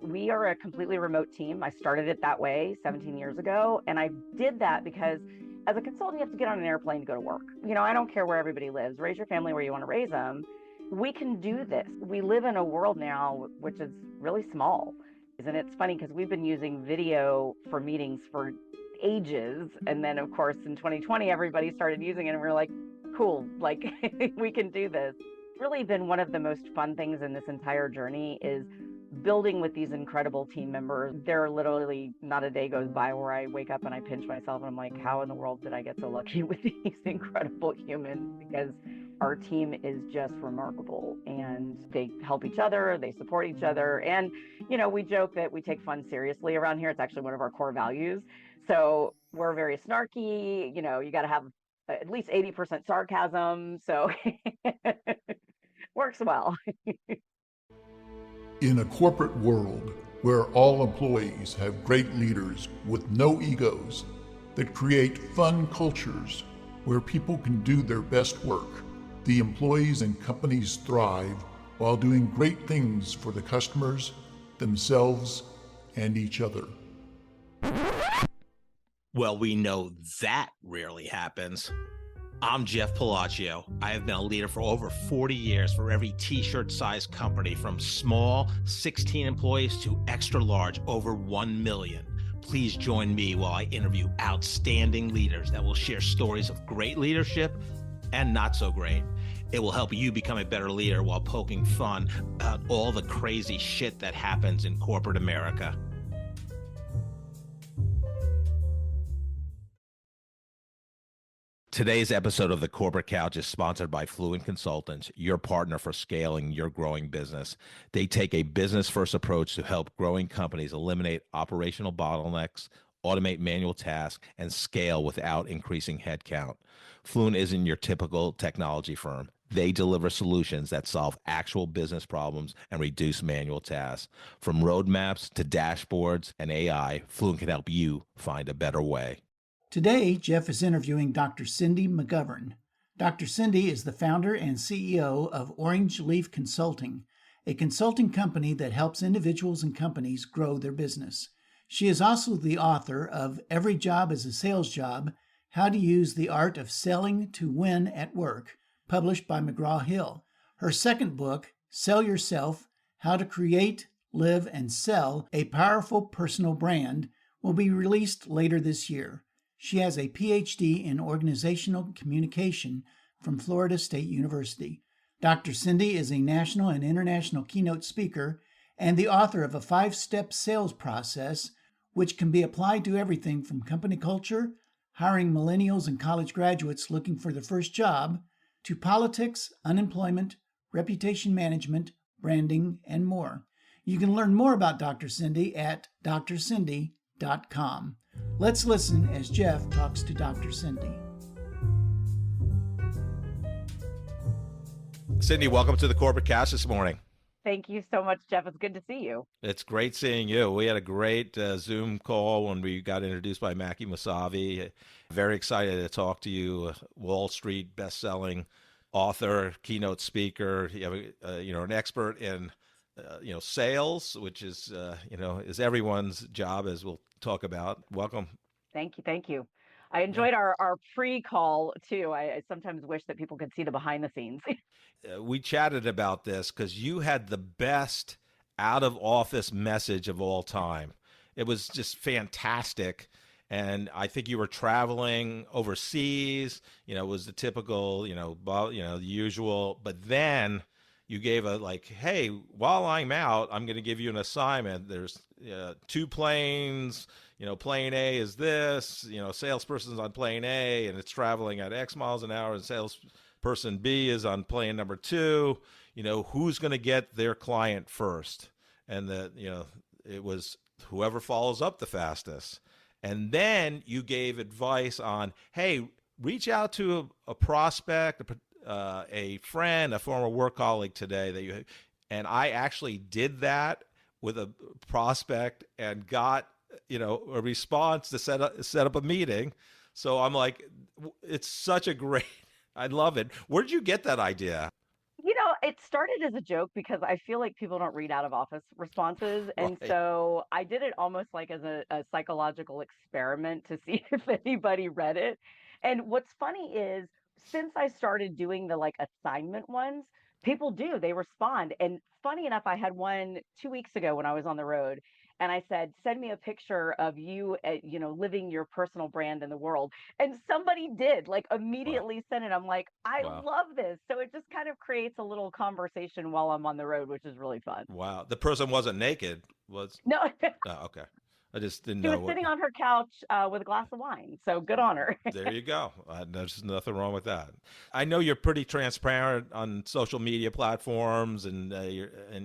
We are a completely remote team. I started it that way 17 years ago. And I did that because as a consultant, you have to get on an airplane to go to work. I don't care where everybody lives. Raise your family where you want to raise them. We can do this. We live in a world now which is really small. And it's funny because we've been using video for meetings for ages. And then, of course, in 2020, everybody started using it and we were like, cool, like we can do this. It's really been one of the most fun things in this entire journey is building with these incredible team members. There are literally not a day goes by where I wake up and I pinch myself and I'm like, how in the world did I get so lucky with these incredible humans? Because our team is just remarkable and they help each other, they support each other. And, we joke that we take fun seriously around here. It's actually one of our core values. So we're very snarky, you got to have at least 80% sarcasm. So works well. In a corporate world where all employees have great leaders with no egos that create fun cultures where people can do their best work, the employees and companies thrive while doing great things for the customers, themselves, and each other. Well, we know that rarely happens. I'm Jeff Palacio. I have been a leader for over 40 years for every t-shirt size company, from small 16 employees to extra large over 1 million. Please join me while I interview outstanding leaders that will share stories of great leadership and not so great. It will help you become a better leader while poking fun about all the crazy shit that happens in corporate America. Today's episode of The Corporate Couch is sponsored by Fluent Consultants, your partner for scaling your growing business. They take a business-first approach to help growing companies eliminate operational bottlenecks, automate manual tasks, and scale without increasing headcount. Fluent isn't your typical technology firm. They deliver solutions that solve actual business problems and reduce manual tasks. From roadmaps to dashboards and AI, Fluent can help you find a better way. Today, Jeff is interviewing Dr. Cindy McGovern. Dr. Cindy is the founder and CEO of Orange Leaf Consulting, a consulting company that helps individuals and companies grow their business. She is also the author of Every Job is a Sales Job: How to Use the Art of Selling to Win at Work, published by McGraw-Hill. Her second book, Sell Yourself: How to Create, Live, and Sell a Powerful Personal Brand, will be released later this year. She has a PhD in organizational communication from Florida State University. Dr. Cindy is a national and international keynote speaker and the author of a 5-step sales process, which can be applied to everything from company culture, hiring millennials and college graduates looking for their first job, to politics, unemployment, reputation management, branding, and more. You can learn more about Dr. Cindy at drcindy.com. Let's listen as Jeff talks to Dr. Cindy. Cindy, welcome to the Corporate Couch this morning. Thank you so much, Jeff. It's good to see you. It's great seeing you. We had a great Zoom call when we got introduced by Mackie Musavi. Very excited to talk to you. Wall Street best-selling author, keynote speaker. You have an expert in sales, which is is everyone's job, as we'll talk about. Welcome. Thank you. I enjoyed our pre-call too. I sometimes wish that people could see the behind the scenes. We chatted about this because you had the best out of office message of all time. It was just fantastic. And I think you were traveling overseas, it was the typical, the usual, but then you gave hey, while I'm out, I'm going to give you an assignment. There's 2 planes, plane A is this, salesperson's on plane A and it's traveling at X miles an hour, and salesperson B is on plane number 2, who's going to get their client first? And it was whoever follows up the fastest. And then you gave advice on, hey, reach out to a prospect, a friend, a former work colleague today and I actually did that with a prospect and got, a response to set up a meeting. So I'm like, it's such a great, I love it. Where did you get that idea? It started as a joke because I feel like people don't read out of office responses. And Right. so I did it almost like as a psychological experiment to see if anybody read it. And what's funny is since I started doing the like assignment ones, people do, they respond. And funny enough, I had one 2 weeks ago when I was on the road. And I said, send me a picture of you, living your personal brand in the world. And somebody did, like, Wow. immediately sent it. I'm like, I Wow. love this. So it just kind of creates a little conversation while I'm on the road, which is really fun. Wow. The person wasn't naked, was? No, Oh, okay. I just didn't she know was what. sitting on her couch with a glass of wine. So good on her. There you go. There's nothing wrong with that. I know you're pretty transparent on social media platforms and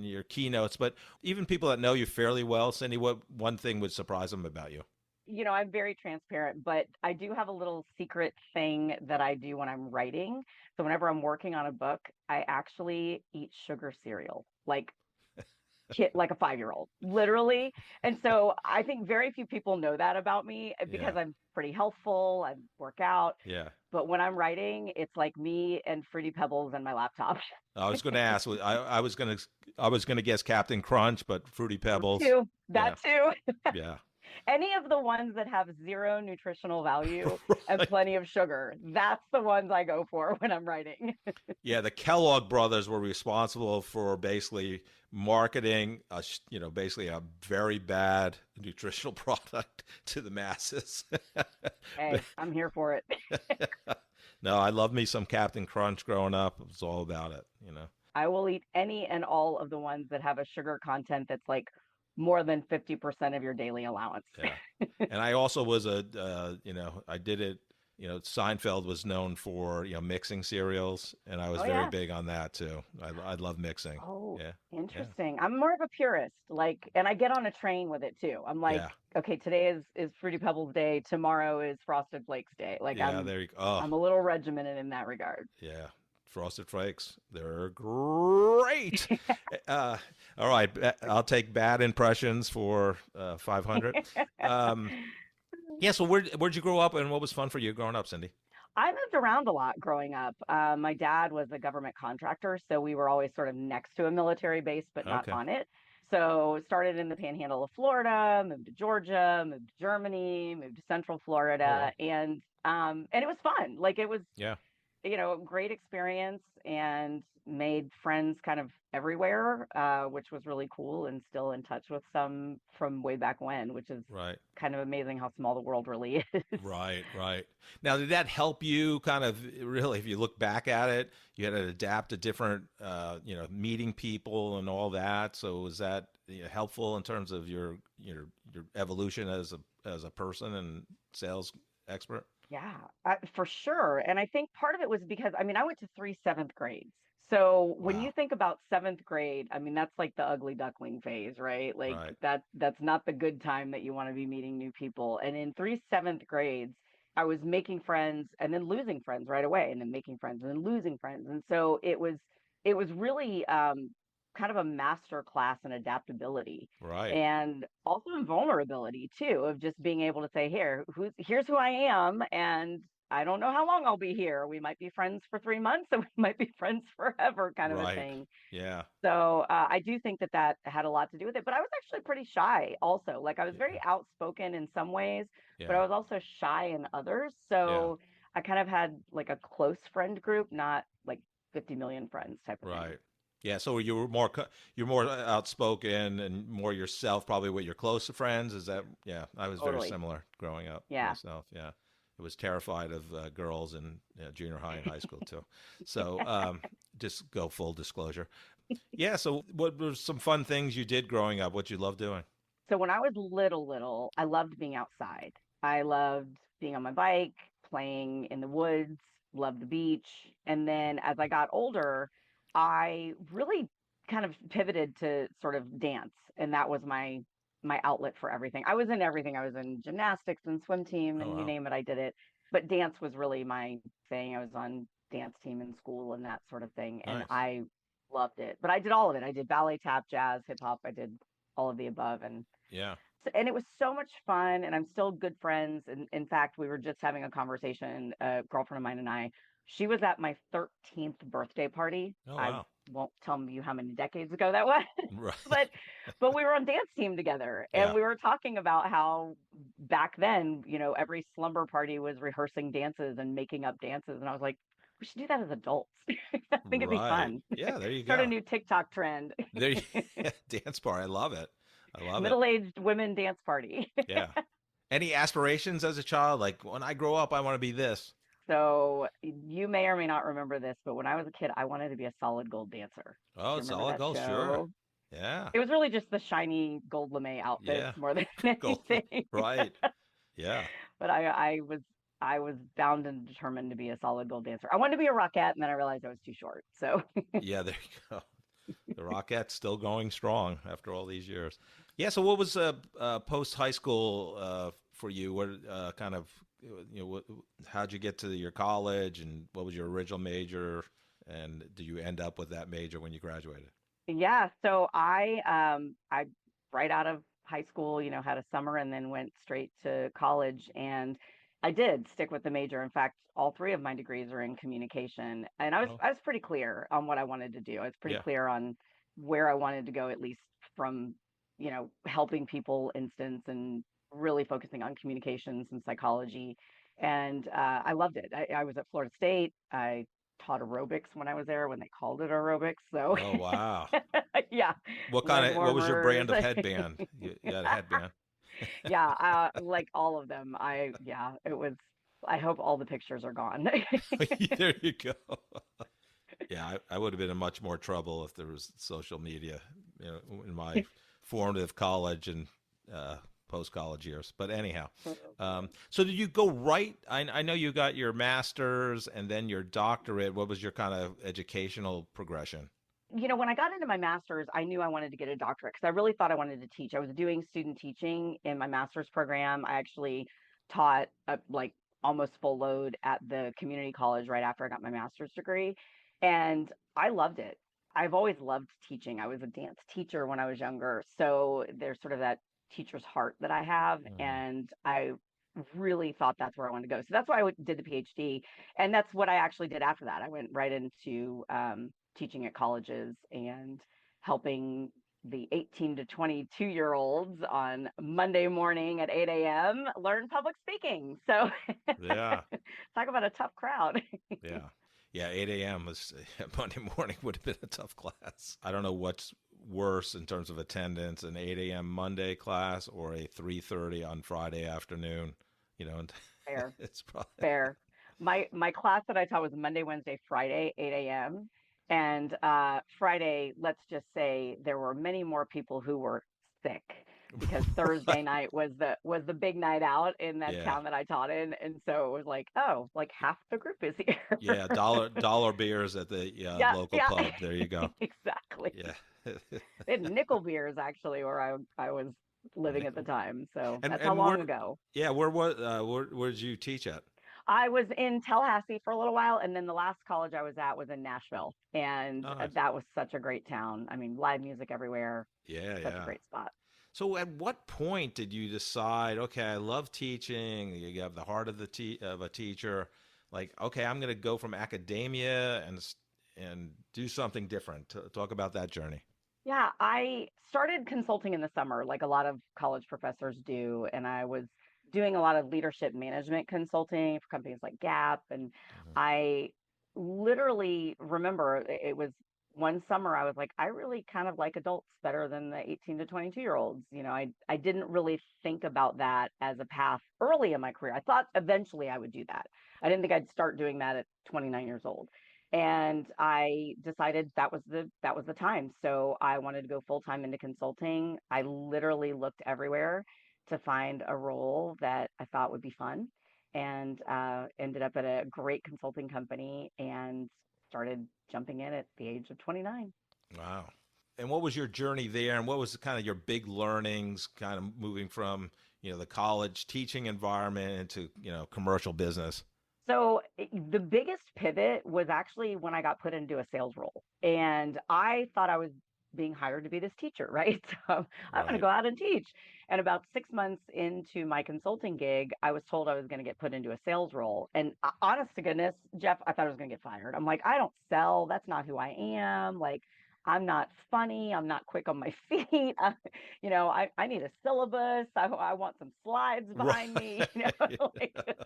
your keynotes, but even people that know you fairly well, Cindy, what one thing would surprise them about you? I'm very transparent, but I do have a little secret thing that I do when I'm writing. So whenever I'm working on a book, I actually eat sugar cereal. Like a 5-year-old, literally. And so I think very few people know that about me because Yeah. I'm pretty healthful, I work out. Yeah. But when I'm writing, it's like me and Fruity Pebbles and my laptop. I was going to ask. I was going to guess Captain Crunch, but Fruity Pebbles. Too. Yeah. That too. Yeah. Any of the ones that have zero nutritional value and Right. plenty of sugar, that's the ones I go for when I'm writing. Yeah, the Kellogg brothers were responsible for basically marketing basically a very bad nutritional product to the masses. Hey, I'm here for it. No, I love me some Captain Crunch growing up. It was all about it. I will eat any and all of the ones that have a sugar content that's like more than 50% of your daily allowance. Yeah. And I also was I did it, Seinfeld was known for, mixing cereals, and I was Oh, very yeah. big on that too. I love mixing. Oh, Yeah. Yeah. interesting. I'm more of a purist, like, and I get on a train with it too. I'm like, Yeah. okay, today is Fruity Pebbles Day, tomorrow is Frosted Flakes Day. Like Yeah. There you go. Oh, I'm a little regimented in that regard. yeah. Frosted Flakes. They're great. Uh, all right. I'll take bad impressions for 500. Um, yeah. So where'd you grow up, and what was fun for you growing up, Cindy? I moved around a lot growing up. My dad was a government contractor, so we were always sort of next to a military base, but not Okay. on it. So started in the panhandle of Florida, moved to Georgia, moved to Germany, moved to Central Oh, Florida, well. and it was fun. Like it was Yeah. great experience and made friends kind of everywhere, which was really cool and still in touch with some from way back when, which is Right. kind of amazing how small the world really is. Right, right. Now, did that help you kind of really, if you look back at it, you had to adapt to different, meeting people and all that. So was that helpful in terms of your evolution as a person and sales expert? Yeah, for sure. And I think part of it was because, I mean, I went to three seventh grades. So when you Wow. think about seventh grade, I mean, that's like the ugly duckling phase, right? Like Right. that's not the good time that you want to be meeting new people. And in three seventh grades, I was making friends and then losing friends right away, and then making friends and then losing friends. And so it was really kind of a master class in adaptability Right. and also in vulnerability too, of just being able to say, here's who I am, and I don't know how long I'll be here. We might be friends for 3 months, and we might be friends forever, kind of a Right. thing. Yeah. So I do think that had a lot to do with it. But I was actually pretty shy, also. Like I was very Yeah. outspoken in some ways, but I Yeah. was also shy in others. Yeah. So I kind of had like a close friend group, not like 50 million friends type of thing. Right. Yeah. So you're more outspoken and more yourself, probably with your closer friends. Is that? Yeah. I was very Totally. similar growing up Yeah. myself. Yeah. I was terrified of girls in junior high and high school too. So just go full disclosure. Yeah. So what were some fun things you did growing up? What you love doing? So when I was little, I loved being outside. I loved being on my bike, playing in the woods, loved the beach. And then as I got older, I really kind of pivoted to sort of dance, and that was my outlet for everything. I was in everything. I was in gymnastics and swim team Oh and you wow. name it, I did it. But dance was really my thing. I was on dance team in school and that sort of thing, and Nice. I loved it. But I did all of it. I did ballet, tap, jazz, hip hop. I did all of the above, Yeah. and it was so much fun, and I'm still good friends. And in fact, we were just having a conversation, a girlfriend of mine and I. She was at my 13th birthday party. Oh I've wow. won't tell you how many decades ago that was, Right. but we were on dance team together, and Yeah. we were talking about how back then, every slumber party was rehearsing dances and making up dances, and I was like, we should do that as adults. I think it'd be Right. fun. Yeah. There you Start a go. new TikTok trend. There you dance bar. I love it. I love it. Middle-aged women dance party. Yeah. Any aspirations as a child? Like when I grow up, I want to be this. So you may or may not remember this, but when I was a kid, I wanted to be a solid gold dancer. Oh, Do you remember solid that gold. Sure. show? Yeah. It was really just the shiny gold lame outfits Yeah. more than Gold. anything. Right. Yeah. But I was bound and determined to be a solid gold dancer. I wanted to be a rockette, and then I realized I was too short. So Yeah. There you go. The Rockettes still going strong after all these years. Yeah. So what was post high school for you? What kind of how'd you get to your college, and what was your original major, and did you end up with that major when you graduated? yeah, so I right out of high school, had a summer and then went straight to college, and I did stick with the major. In fact, all three of my degrees are in communication, and I was Oh, I was pretty clear on what I wanted to do. I was pretty yeah. clear on where I wanted to go, at least from, helping people instance and really focusing on communications and psychology. And I loved it. I was at Florida State. I taught aerobics when I was there, when they called it aerobics. So Oh, wow. yeah, What leg what was your warmers. brand of headband? You had a headband. Yeah, like all of them. Yeah, it was. I hope all the pictures are gone. There you go. Yeah, I would have been in much more trouble if there was social media, in my formative college and post college years. But anyhow, so did you go right? I know you got your master's and then your doctorate. What was your kind of educational progression? When I got into my master's, I knew I wanted to get a doctorate because I really thought I wanted to teach. I was doing student teaching in my master's program. I actually taught like almost full load at the community college right after I got my master's degree. And I loved it. I've always loved teaching. I was a dance teacher when I was younger. So there's sort of that teacher's heart that I have. Mhm. And I really thought that's where I wanted to go. So that's why did the PhD. And that's what I actually did after that. I went right into teaching at colleges and helping the 18 to 22-year-olds on Monday morning at 8 a.m. learn public speaking. So Yeah, talk about a tough crowd. yeah, yeah. 8 a.m. was Monday morning would have been a tough class. I don't know what's worse in terms of attendance, an 8 a.m. Monday class or a 3:30 on Friday afternoon. And Fair, it's probably fair. My class that I taught was Monday, Wednesday, Friday, 8 a.m. And Friday, let's just say there were many more people who were sick because Thursday right. night was the big night out in that Yeah, town that I taught in, and so it was like, oh, like half the group is here. yeah. Dollar beers at the Yeah, local yeah, pub. There you go. exactly. Yeah. They had nickel beers actually where I was living at the Nickel. time, so And that's how long where? ago. Yeah, where did you teach at? I was in Tallahassee for a little while, and then the last college I was at was in Nashville, and Oh, nice. that was such a great town. I mean, live music everywhere, Yeah, such a yeah. great spot. So at what point did you decide, okay, I love teaching, you have the heart of of a teacher, like, okay, I'm going to go from academia and do something different. Talk about that journey. Yeah, I started consulting in the summer, like a lot of college professors do, and I was doing a lot of leadership management consulting for companies like Gap, and Mhm. I literally remember it was one summer I was like, I really kind of like adults better than the 18 to 22-year-olds. I didn't really think about that as a path early in my career. I thought eventually I would do that. I didn't think I'd start doing that at 29 years old, and I decided that was the time. So I wanted to go full time into consulting. I literally looked everywhere to find a role that I thought would be fun, and ended up at a great consulting company and started jumping in at the age of 29. Wow. And what was your journey there, and what was kind of your big learnings, kind of moving from, the college teaching environment into, commercial business? So the biggest pivot was actually when I got put into a sales role. And I thought I was being hired to be this teacher, right? So I'm going to Right. go out and teach. And about 6 months into my consulting gig, I was told I was going to get put into a sales role. And honest to goodness, Jeff, I thought I was going to get fired. I'm like, I don't sell. That's not who I am. Like, I'm not funny. I'm not quick on my feet. I need a syllabus. I want some slides behind me. Right. Like,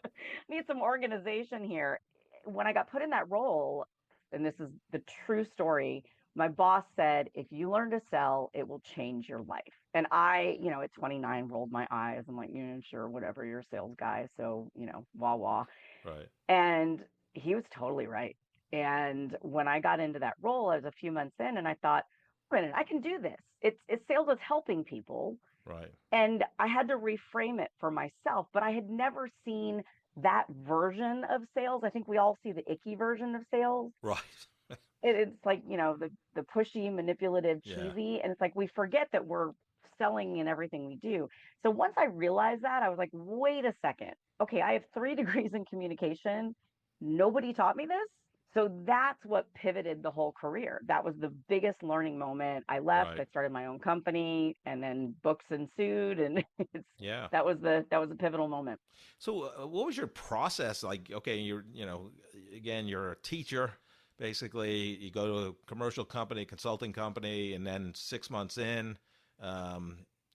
need some organization here. When I got put in that role, and this is the true story, my boss said, if you learn to sell, it will change your life. And I, at 29, rolled my eyes. I'm like, yeah, sure, whatever, you're a sales guy. So, wah wah. Right. And he was totally right. And when I got into that role, I was a few months in and I thought, wait a minute, I can do this. It's sales is helping people. Right. And I had to reframe it for myself, but I had never seen that version of sales. I think we all see the icky version of sales. Right. It's like, the pushy, manipulative, Yeah. cheesy. And it's like we forget that we're selling in everything we do. So once I realized that, I was like, wait a second. Okay, I have 3 degrees in communication. Nobody taught me this. So that's what pivoted the whole career. That was the biggest learning moment. I left, Right. I started my own company, and then books ensued, and Yeah. that was a pivotal moment. So, what was your process like? Okay, again, you're a teacher. Basically, you go to a commercial company, consulting company, and then 6 months in,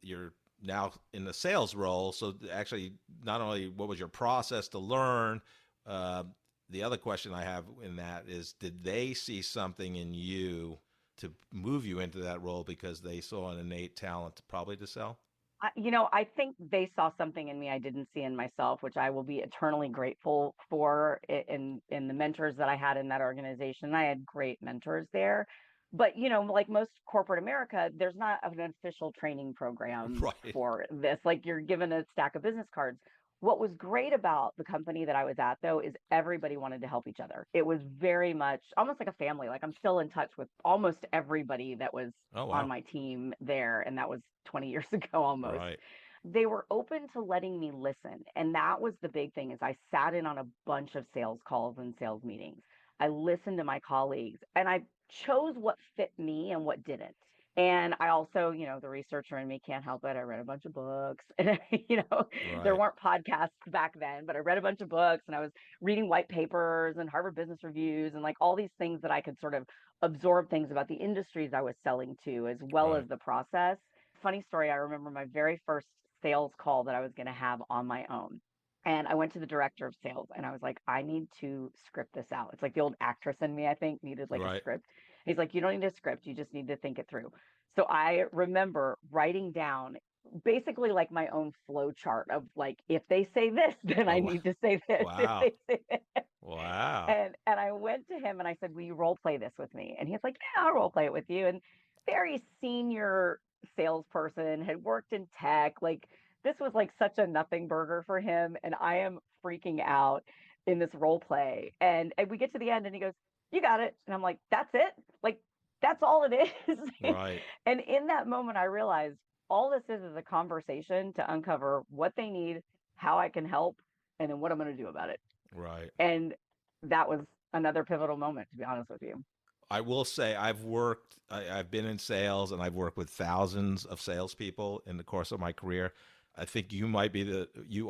you're now in the sales role. So, actually, not only what was your process to learn, uh, the other question I have in that is, did they see something in you to move you into that role because they saw an innate talent probably to sell? I think they saw something in me I didn't see in myself, which I will be eternally grateful for in the mentors that I had in that organization. I had great mentors there. But, like most corporate America, there's not an official training program Right. for this. Like you're given a stack of business cards. What was great about the company that I was at, though, is everybody wanted to help each other. It was very much almost like a family. Like I'm still in touch with almost everybody that was Oh, on wow. my team there. And that was 20 years ago almost. Right. They were open to letting me listen. And that was the big thing is I sat in on a bunch of sales calls and sales meetings. I listened to my colleagues and I chose what fit me and what didn't. And I also, the researcher in me can't help it. I read a bunch of books and, there Right. weren't podcasts back then, but I read a bunch of books and I was reading white papers and Harvard Business Reviews and like all these things that I could sort of absorb things about the industries I was selling to as well Right. as the process. Funny story, I remember my very first sales call that I was going to have on my own. And I went to the director of sales and I was like, I need to script this out. It's like the old actress in me, I think, needed like a Right. script. He's like, you don't need a script. You just need to think it through. So I remember writing down basically like my own flow chart of like, if they say this, then I Oh, need to say this. If wow. they say this. Wow. And I went to him and I said, will you role play this with me? And he's like, yeah, I'll role play it with you. And very senior salesperson, had worked in tech. Like this was like such a nothing burger for him. And I am freaking out in this role play. And we get to the end and he goes, you got it. And I'm like, that's it? Like, that's all it is. Right. And in that moment, I realized all this is a conversation to uncover what they need, how I can help, and then what I'm going to do about it. Right. And that was another pivotal moment, to be honest with you. I will say I've been in sales and I've worked with thousands of salespeople in the course of my career. I think you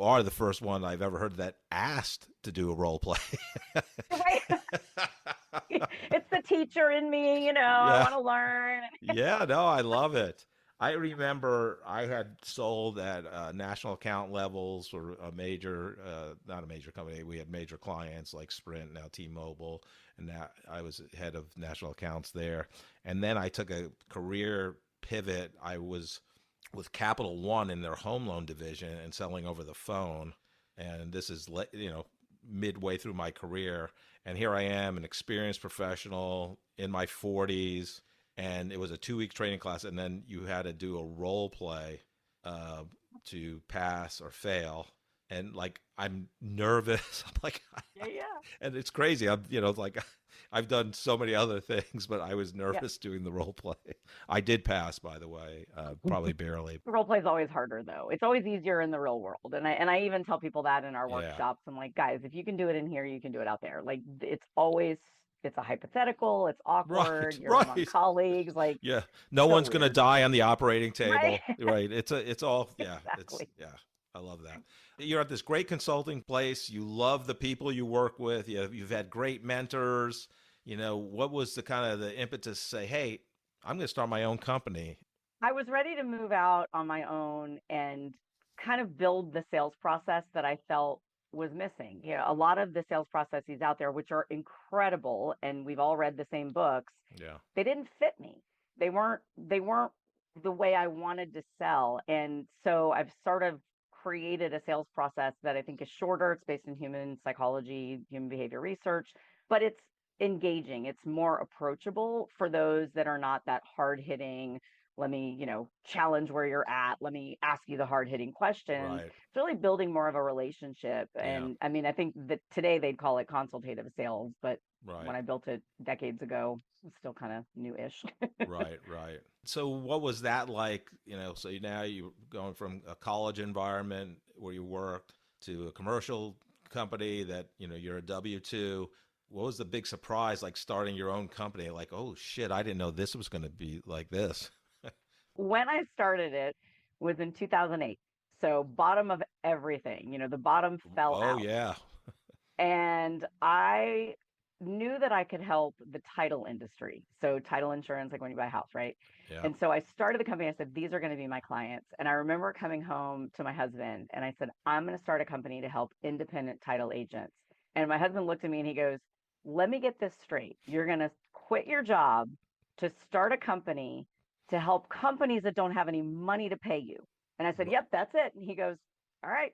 are the first one I've ever heard that asked to do a role play. Right? It's the teacher in me, I Yeah. want to learn. Yeah, no, I love it. I remember I had sold at national account levels for a major, not a major company. We had major clients like Sprint, now T-Mobile, and now I was head of national accounts there. And then I took a career pivot. I was with Capital One in their home loan division and selling over the phone. And this is, midway through my career. And here I am, an experienced professional in my 40s, and it was a 2-week training class, and then you had to do a role play uh, to pass or fail. And like I'm nervous. I'm like, Yeah, yeah. and it's crazy. I'm, like I've done so many other things, but I was Yeah. nervous doing the role play. I did pass, by the way, probably barely. The role play is always harder though. It's always easier in the real world. And I even tell people that in our Yeah, workshops. I'm like, guys, if you can do it in here, you can do it out there. Like it's always it's a hypothetical, it's awkward, Right, you're among right. colleagues, like Yeah. No so one's going to weird. die on the operating Right. table. Right. It's all, yeah, Exactly. yeah. I love that. You're at this great consulting place. You love the people you work with. You've had great mentors. What was the kind of the impetus to say, hey, I'm going to start my own company? I was ready to move out on my own and kind of build the sales process that I felt was missing. A lot of the sales processes out there, which are incredible, and we've all read the same books, Yeah. they didn't fit me. They weren't the way I wanted to sell. And so I've sort of created a sales process that I think is shorter. It's based in human psychology, human behavior research, but it's engaging. It's more approachable for those that are not that hard hitting. Let me, challenge where you're at. Let me ask you the hard hitting questions. Right. It's really building more of a relationship. Yeah. And I mean, I think that today they'd call it consultative sales, but Right. when I built it decades ago, it's still kind of new-ish. Right, right. So what was that like? So now you're going from a college environment where you worked to a commercial company that, you're a W-2. What was the big surprise, like starting your own company? Like, oh shit, I didn't know this was going to be like this. When I started it was in 2008. So bottom of everything, the bottom fell Oh out. yeah. And I knew that I could help the title industry. So title insurance, like when you buy a house, right? Yeah. And so I started the company. I said, these are going to be my clients. And I remember coming home to my husband and I said, I'm going to start a company to help independent title agents. And my husband looked at me and he goes, let me get this straight. You're going to quit your job to start a company to help companies that don't have any money to pay you. And I said, R- yep, that's it. And he goes, all right.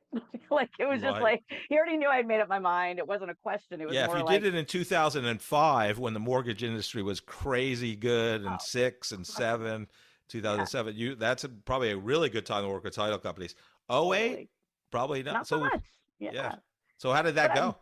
Like it was just Right. like he already knew I'd made up my mind. It wasn't a question. It was Yeah, if more you did like, it in 2005 when the mortgage industry was crazy good and oh, 6 and right. 7, Yeah, 2007, probably a really good time to work with title companies. Oh 08, totally. probably not. Not so So, much. Yeah. yeah. So how did But that I'm go?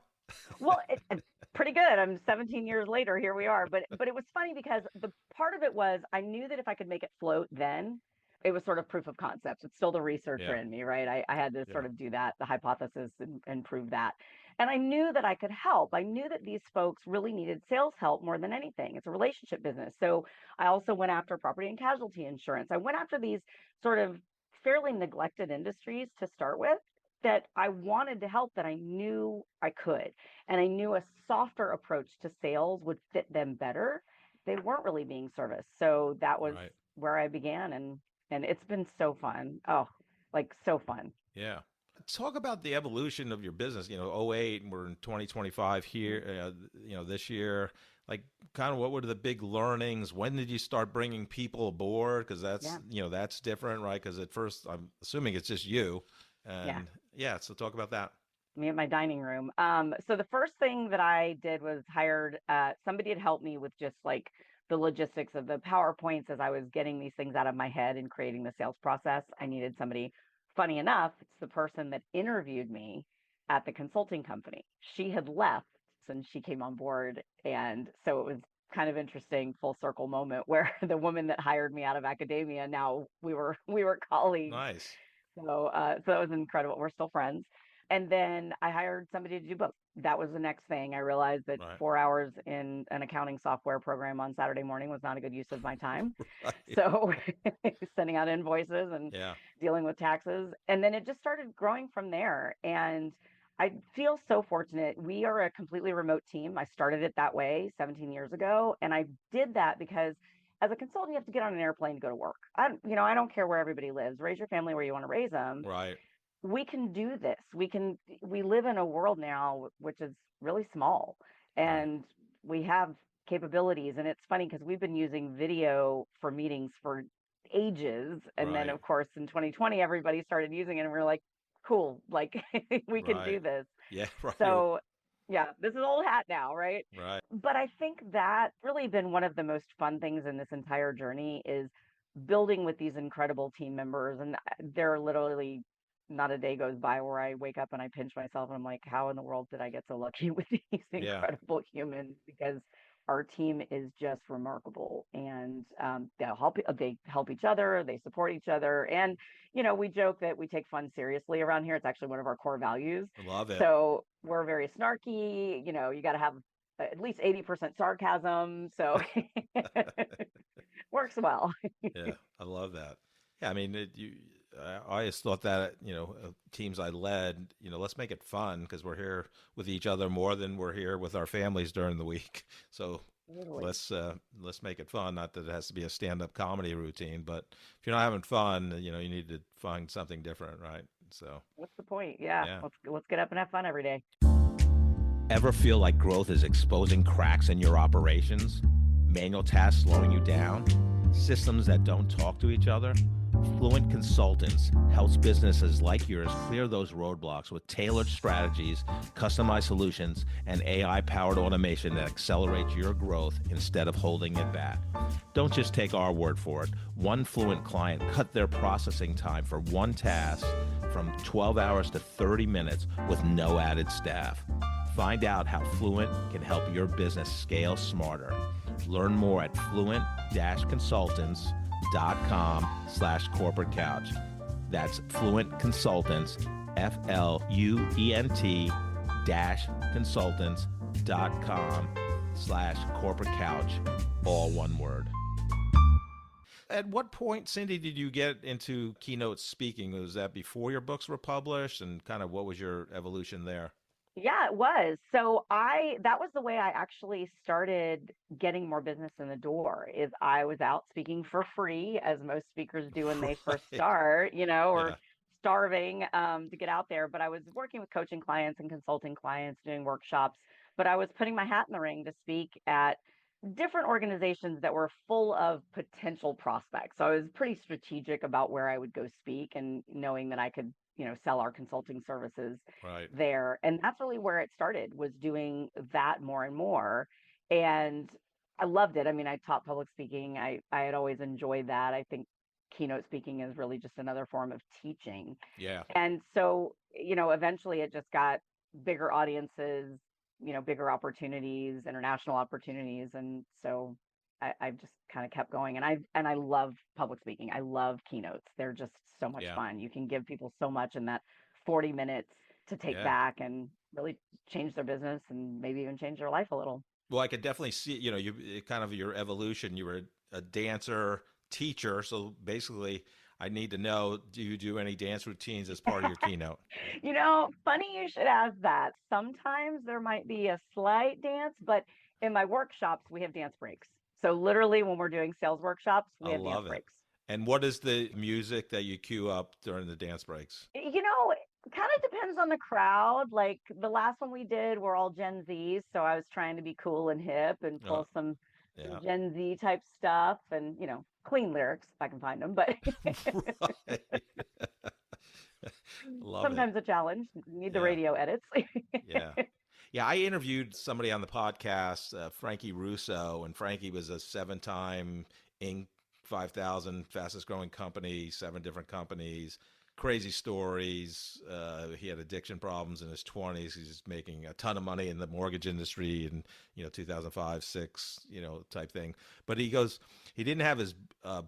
well, it's pretty good. I'm 17 years later. Here we are. But it was funny because the part of it was I knew that if I could make it float, then it was sort of proof of concept. It's still the researcher Yeah. in me, right? I had to Yeah. sort of do that, the hypothesis, and prove that. And I knew that I could help. I knew that these folks really needed sales help more than anything. It's a relationship business. So I also went after property and casualty insurance. I went after these sort of fairly neglected industries to start with that I wanted to help, that I knew I could. And I knew a softer approach to sales would fit them better. They weren't really being serviced. So that was Right. where I began, and it's been so fun. Oh, like so fun. Yeah. Talk about the evolution of your business, oh 08 and we're in 2025 here, this year. Like kind of what were the big learnings? When did you start bringing people aboard? Because Yeah. that's different, right? Because at first I'm assuming it's just you. Yeah. And yeah, so talk about that. Me at my dining room. So the first thing that I did was hired somebody to help me with just like the logistics of the PowerPoints as I was getting these things out of my head and creating the sales process. I needed somebody. Funny enough, it's the person that interviewed me at the consulting company. She had left and she came on board. And so it was kind of interesting full circle moment where the woman that hired me out of academia, now we were colleagues. Nice. So that was incredible. We're still friends. And then I hired somebody to do both. That was the next thing. I realized that Right. 4 hours in an accounting software program on Saturday morning was not a good use of my time. Right. So sending out invoices and Yeah. dealing with taxes. And then it just started growing from there. And I feel so fortunate. We are a completely remote team. I started it that way 17 years ago. And I did that because as a consultant, you have to get on an airplane to go to work. I don't care where everybody lives. Raise your family where you want to raise them. Right. We can do this. We live in a world now which is really small, Right. and we have capabilities. And it's funny because we've been using video for meetings for ages. And then Right. of course in 2020 everybody started using it and we are like, cool, like we can Right. do this. Yeah. Right. So yeah, this is old hat now, right? Right. But I think that really been one of the most fun things in this entire journey is building with these incredible team members. And they're literally not a day goes by where I wake up and I pinch myself and I'm like, how in the world did I get so lucky with these Yeah. incredible humans? Because our team is just remarkable, and they help each other, they support each other. And we joke that we take fun seriously around here. It's actually one of our core values. I love it. So we're very snarky. You got to have at least 80% sarcasm. So works well. Yeah, I love that. Yeah, I mean, I always thought that, teams I led, let's make it fun because we're here with each other more than we're here with our families during the week. So Totally. let's make it fun. Not that it has to be a stand-up comedy routine, but if you're not having fun, you need to find something different, right? So, What's the point? Yeah. yeah. Let's get up and have fun every day. Ever feel like growth is exposing cracks in your operations? Manual tasks slowing you down? Systems that don't talk to each other? Fluent Consultants helps businesses like yours clear those roadblocks with tailored strategies, customized solutions, and AI-powered automation that accelerates your growth instead of holding it back. Don't just take our word for it. One Fluent client cut their processing time for one task from 12 hours to 30 minutes with no added staff. Find out how Fluent can help your business scale smarter. Learn more at fluent-consultants.com/corporate couch. That's Fluent Consultants, FLUENT-consultants.com/corporate couch, all one word. At what point, Cindy, did you get into keynote speaking? Was that before your books were published, and kind of what was your evolution there? Yeah, it was. So that was the way I actually started getting more business in the door is I was out speaking for free, as most speakers do when they first Right. start, or Yeah. starving to get out there. But I was working with coaching clients and consulting clients, doing workshops, but I was putting my hat in the ring to speak at different organizations that were full of potential prospects. So I was pretty strategic about where I would go speak and knowing that I could, sell our consulting services Right. there. And that's really where it started, was doing that more and more. And I loved it. I mean, I taught public speaking. I had always enjoyed that. I think keynote speaking is really just another form of teaching. Yeah. And so, eventually it just got bigger audiences, bigger opportunities, international opportunities. And so I've just kind of kept going. And I love public speaking. I love keynotes. They're just so much Yeah. fun. You can give people so much in that 40 minutes to take Yeah. back and really change their business and maybe even change their life a little. Well, I could definitely see, kind of your evolution. You were a dancer, teacher. So basically, I need to know, do you do any dance routines as part of your keynote? Funny you should ask that. Sometimes there might be a slight dance, but in my workshops, we have dance breaks. So literally when we're doing sales workshops, I we have dance love it. breaks. And what is the music that you cue up during the dance breaks? It kind of depends on the crowd. Like the last one we did, we're all Gen Zs. So I was trying to be cool and hip and Uh, pull some yeah. Gen Z type stuff and, clean lyrics if I can find them. But Right. Love it. sometimes a challenge. Need the Yeah. radio edits. Yeah. Yeah. I interviewed somebody on the podcast, Frankie Russo, and Frankie was a 7-time Inc. 5,000 fastest growing company, 7 different companies, crazy stories. He had addiction problems in his 20s. He's making a ton of money in the mortgage industry in, 2005, 6, type thing. But he goes, he didn't have his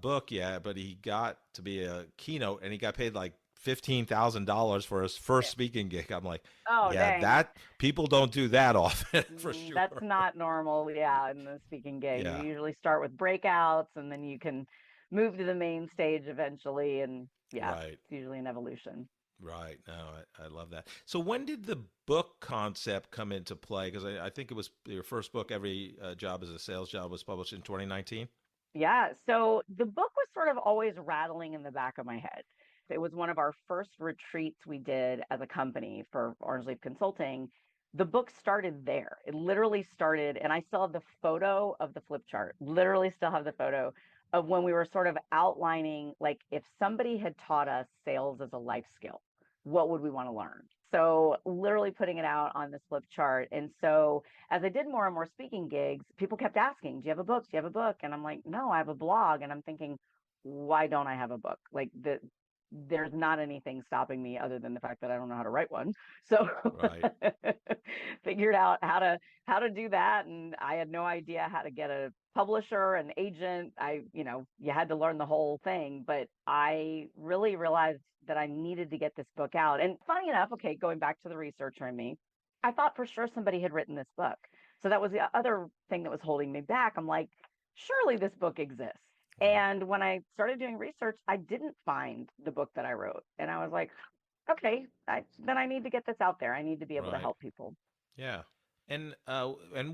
book yet, but he got to be a keynote and he got paid like $15,000 for his first speaking gig. I'm like, Oh, yeah, dang. that people don't do that often for sure. That's not normal, yeah, in the speaking gig. Yeah. You usually start with breakouts and then you can move to the main stage eventually. And yeah, Right. it's usually an evolution. Right. No, I love that. So when did the book concept come into play? Because I think it was your first book, Every Job is a Sales Job, was published in 2019. Yeah. So the book was sort of always rattling in the back of my head. It was one of our first retreats we did as a company for Orange Leaf Consulting. The book started there. It literally started, and I still have the photo of the flip chart, literally still have the photo of when we were sort of outlining, like, if somebody had taught us sales as a life skill, what would we want to learn? So literally putting it out on this flip chart. And so as I did more and more speaking gigs, people kept asking, do you have a book? Do you have a book? And I'm like, no, I have a blog. And I'm thinking, why don't I have a book? Like there's not anything stopping me other than the fact that I don't know how to write one. So Right. figured out how to do that. And I had no idea how to get a publisher, an agent. You had to learn the whole thing, but I really realized that I needed to get this book out. And funny enough, okay, going back to the researcher in me, I thought for sure somebody had written this book. So that was the other thing that was holding me back. I'm like, surely this book exists. Right. And when I started doing research, I didn't find the book that I wrote. And I was like, okay, then I need to get this out there. I need to be able to Right. help people. Yeah. And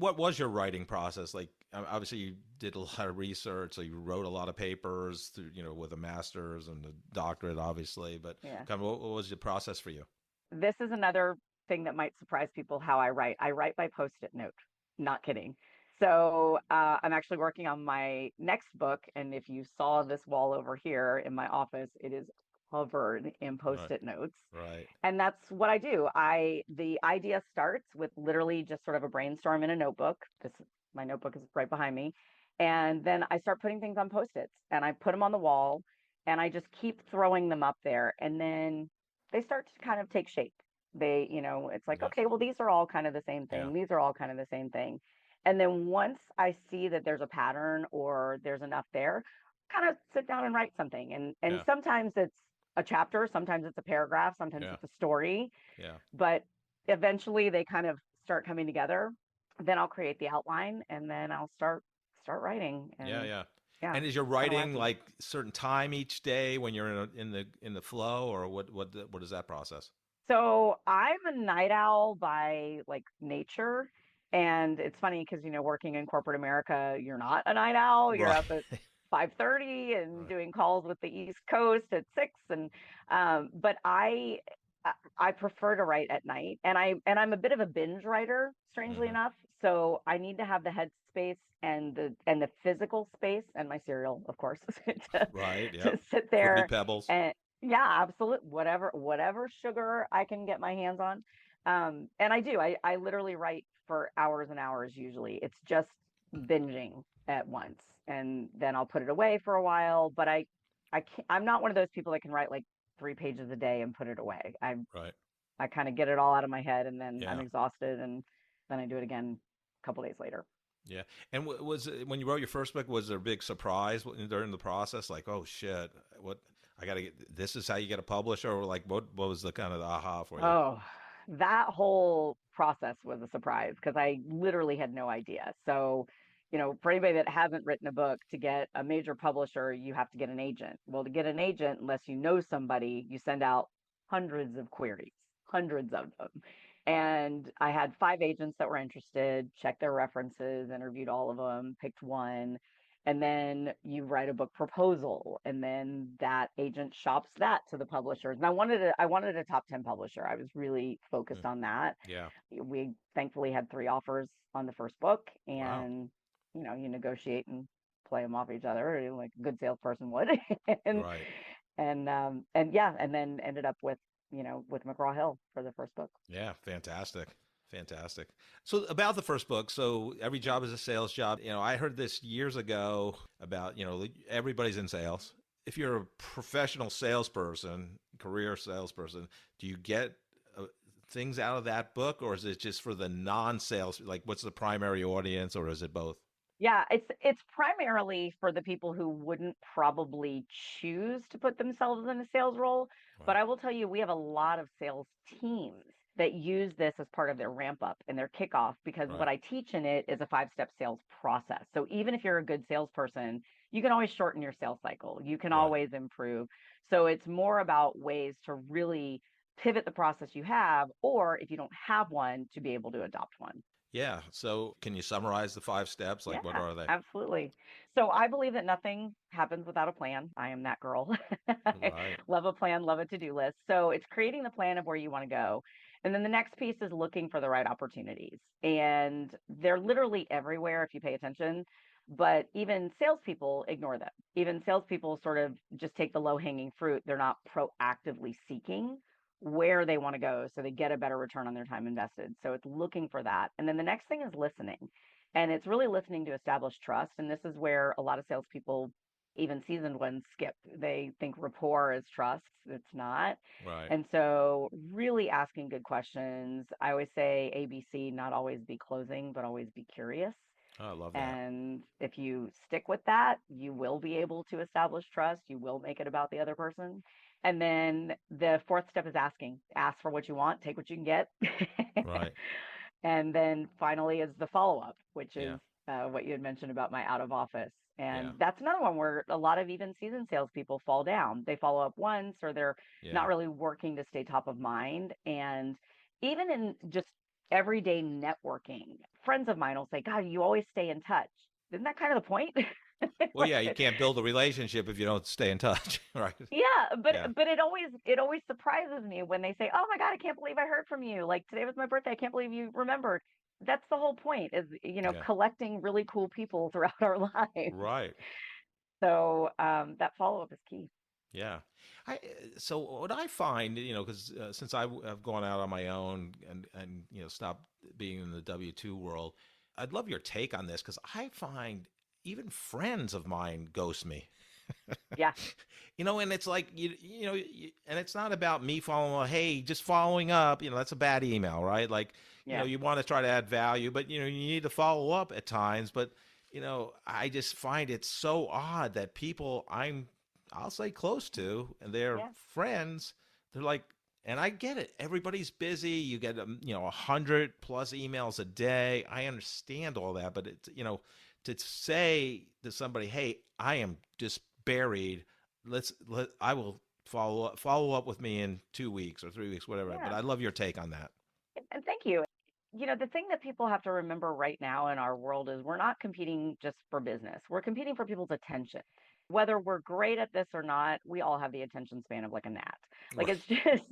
what was your writing process? Like, obviously you did a lot of research, so you wrote a lot of papers through, with a master's and a doctorate, obviously, but Yeah. kind of what was the process for you? This is another thing that might surprise people how I write. I write by post-it note. Not kidding. So I'm actually working on my next book. And if you saw this wall over here in my office, it is covered in Right. post-it notes. Right. And that's what I do. The idea starts with literally just sort of a brainstorm in a notebook. My notebook is right behind me. And then I start putting things on post-its and I put them on the wall and I just keep throwing them up there. And then they start to kind of take shape. It's like, Yeah. okay, well, these are all kind of the same Yeah. thing. These are all kind of the same thing. And then once I see that there's a pattern or there's enough there, kind of sit down and write something. And Yeah. sometimes it's a chapter, sometimes it's a paragraph, sometimes Yeah. it's a story, Yeah. but eventually they kind of start coming together. Then I'll create the outline and then I'll start writing. Yeah. And Yeah. yeah, And is your it's kind of writing wacky. like certain time each day when you're in the flow, or what is that process? So I'm a night owl by like nature. And it's funny because, working in corporate America, you're not a night owl. You're Right. up at 5:30 and Right. doing calls with the East Coast at 6. And but I prefer to write at night. And I'm a bit of a binge writer, strangely Hmm. enough. So I need to have the headspace and the physical space and my cereal, of course, to, Right. Yep. to sit Fruity there Pebbles. and yeah, absolute whatever sugar I can get my hands on. And I do. I literally write for hours and hours usually. It's just binging at once. And then I'll put it away for a while, but I can't, I'm not one of those people that can write like 3 pages a day and put it away. Right. I kind of get it all out of my head and then I'm Yeah. exhausted and then I do it again a couple days later. Yeah. And was it, when you wrote your first book, was there a big surprise during the process? Like, oh shit, what I got to get, this is how you get a publisher, or like, what was the kind of the aha for you? Oh, that whole process was a surprise because I literally had no idea. So, for anybody that hasn't written a book, to get a major publisher, you have to get an agent. Well, to get an agent, unless you know somebody, you send out hundreds of queries, hundreds of them. And I had 5 agents that were interested, checked their references, interviewed all of them, picked one, and then you write a book proposal and then that agent shops that to the publishers. And I wanted a top 10 publisher. I was really Hmm. focused on that. Yeah. We thankfully had 3 offers on the first book, Wow. and you negotiate and play them off each other like a good salesperson would. and Right. and yeah, and then ended up with McGraw-Hill for the first book. Yeah. Fantastic. Fantastic. So about the first book, so every job is a sales job. I heard this years ago about, everybody's in sales. If you're a professional salesperson, career salesperson, do you get things out of that book, or is it just for the non-sales? Like, what's the primary audience, or is it both? Yeah, it's primarily for the people who wouldn't probably choose to put themselves in a sales role. But Right. I will tell you, we have a lot of sales teams that use this as part of their ramp up and their kickoff because what Right. I teach in it is a 5-step sales process. So even if you're a good salesperson, you can always shorten your sales cycle. You can Right. always improve. So it's more about ways to really pivot the process you have, or if you don't have one, to be able to adopt one. Yeah. So can you summarize the 5 steps? Yeah, Like, what are they? absolutely. So I believe that nothing happens without a plan. I am that girl. I Right. love a plan, love a to-do list. So it's creating the plan of where you want to go. And then the next piece is looking for the right opportunities. And they're literally everywhere if you pay attention. But even salespeople ignore them. Even salespeople sort of just take the low-hanging fruit. They're not proactively seeking where they want to go so they get a better return on their time invested. So it's looking for that. And then the next thing is listening. And it's really listening to establish trust. And this is where a lot of salespeople, even seasoned ones, skip. They think rapport is trust. It's not. Right. And so, really asking good questions. I always say ABC, not always be closing, but always be curious. Oh, I love that. And if you stick with that, you will be able to establish trust. You will make it about the other person. And then the fourth step is asking. Ask for what you want, take what you can get. Right. And then finally is the follow-up, which Yeah. is what you had mentioned about my out of office. Yeah. And that's another one where a lot of even seasoned salespeople fall down. They follow up once, or they're Yeah. not really working to stay top of mind. And even in just everyday networking, friends of mine will say, God, you always stay in touch. Isn't that kind of the point? Well, yeah, you Like, can't build a relationship if you don't stay in touch, right? yeah, Yeah. but it always surprises me when they say, "Oh my God, I can't believe I heard from you. Like today was my birthday. I can't believe you remembered." That's the whole point is, Yeah. collecting really cool people throughout our lives. Right. So that follow-up is key. Yeah. So what I find, because since have gone out on my own and stopped being in the W-2 world, I'd love your take on this because I find even friends of mine ghost me. Yeah, And it's like and it's not about me following up, hey, just following up, that's a bad email, right? Like, yeah, you want to try to add value, but you need to follow up at times, but I just find it so odd that people I'll say close to and they're yeah, friends, they're like, and I get it. Everybody's busy. You get 100 plus emails a day. I understand all that, but it's to say to somebody, hey, I am just buried. I will follow up with me in 2 weeks or 3 weeks, whatever. But yeah. I love your take on that. And thank you. The thing that people have to remember right now in our world is we're not competing just for business. We're competing for people's attention. Whether we're great at this or not, we all have the attention span of like a gnat. Like Right. it's just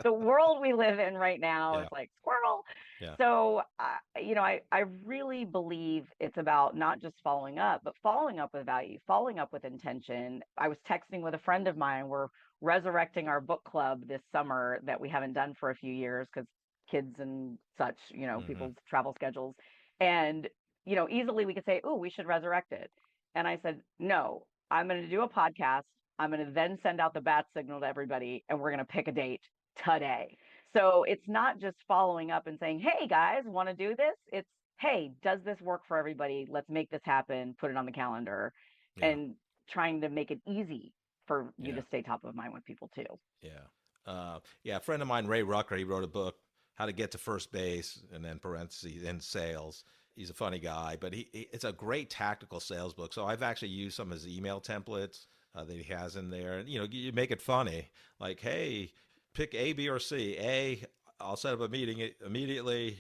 the world we live in right now is Yeah. like squirrel. Yeah. So, I really believe it's about not just following up, but following up with value, following up with intention. I was texting with a friend of mine. We're resurrecting our book club this summer that we haven't done for a few years because kids and such, Hmm. people's travel schedules. And, easily we could say, oh, we should resurrect it. And I said, no, I'm going to do a podcast. I'm going to then send out the bat signal to everybody and we're going to pick a date today. So it's not just following up and saying, hey guys, want to do this? It's, hey, does this work for everybody? Let's make this happen, put it on the calendar, Yeah. and trying to make it easy for you Yeah. to stay top of mind with people too. Yeah. Yeah. A friend of mine, Ray Rucker, he wrote a book, How to Get to First Base, and then parentheses in sales. He's a funny guy, but it's a great tactical sales book. So I've actually used some of his email templates that he has in there. And, you make it funny. Like, hey, pick A, B, or C. A, I'll set up a meeting immediately.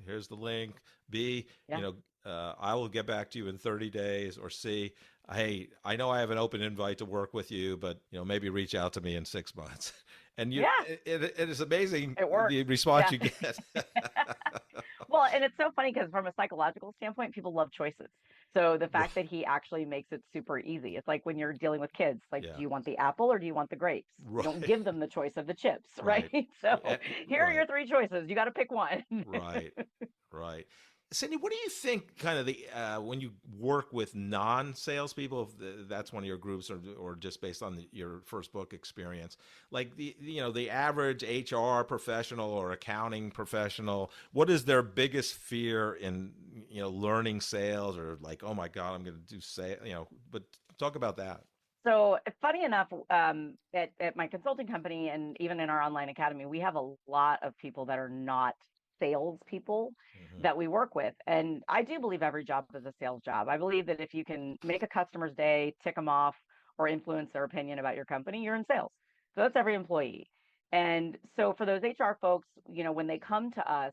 Here's the link. B, Yeah. I will get back to you in 30 days. Or C, hey, I know I have an open invite to work with you, but maybe reach out to me in 6 months. And Yeah. it is amazing It works. the response Yeah. you get. Well, and it's so funny because from a psychological standpoint, people love choices. So the fact that he actually makes it super easy. It's like when you're dealing with kids, like, Yeah. do you want the apple or do you want the grapes? You don't Right. give them the choice of the chips, right? Right. So Eh, here are right. your three choices. You got to pick one. Right. Right. Cindy, what do you think kind of when you work with non-salespeople, if that's one of your groups or just based on your first book experience, like the average HR professional or accounting professional, what is their biggest fear in, learning sales or like, oh my God, I'm going to do sales, but talk about that. So funny enough, at my consulting company and even in our online academy, we have a lot of people that are not salespeople Hmm. that we work with. And I do believe every job is a sales job. I believe that if you can make a customer's day, tick them off, or influence their opinion about your company, you're in sales. So that's every employee. And so for those HR folks, when they come to us,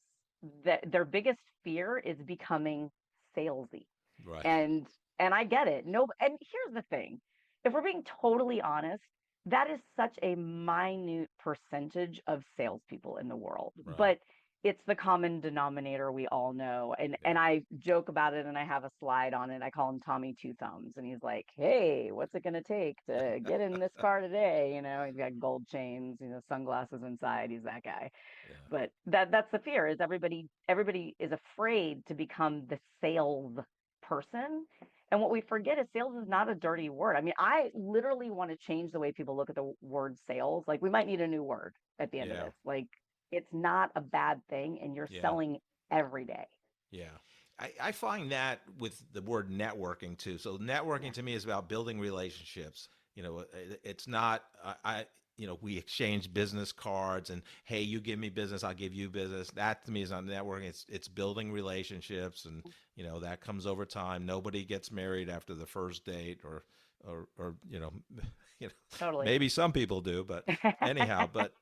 that their biggest fear is becoming salesy. Right. And I get it. No, and here's the thing. If we're being totally honest, that is such a minute percentage of salespeople in the world. Right. But it's the common denominator we all know. And Yeah. I joke about it and I have a slide on it. I call him Tommy Two Thumbs. And he's like, hey, what's it gonna take to get in this car today? He's got gold chains, sunglasses inside. He's that guy. Yeah. But that's the fear is everybody is afraid to become the sales person. And what we forget is sales is not a dirty word. I mean, I literally want to change the way people look at the word sales. Like we might need a new word at the end of Yeah. this. Like it's not a bad thing and you're Yeah. selling every day. Yeah. I find that with the word networking too. So networking Yeah. to me is about building relationships. It's not, we exchange business cards and, hey, you give me business, I'll give you business. That to me is not networking. It's building relationships, and that comes over time. Nobody gets married after the first date, or Totally. maybe some people do, but anyhow. But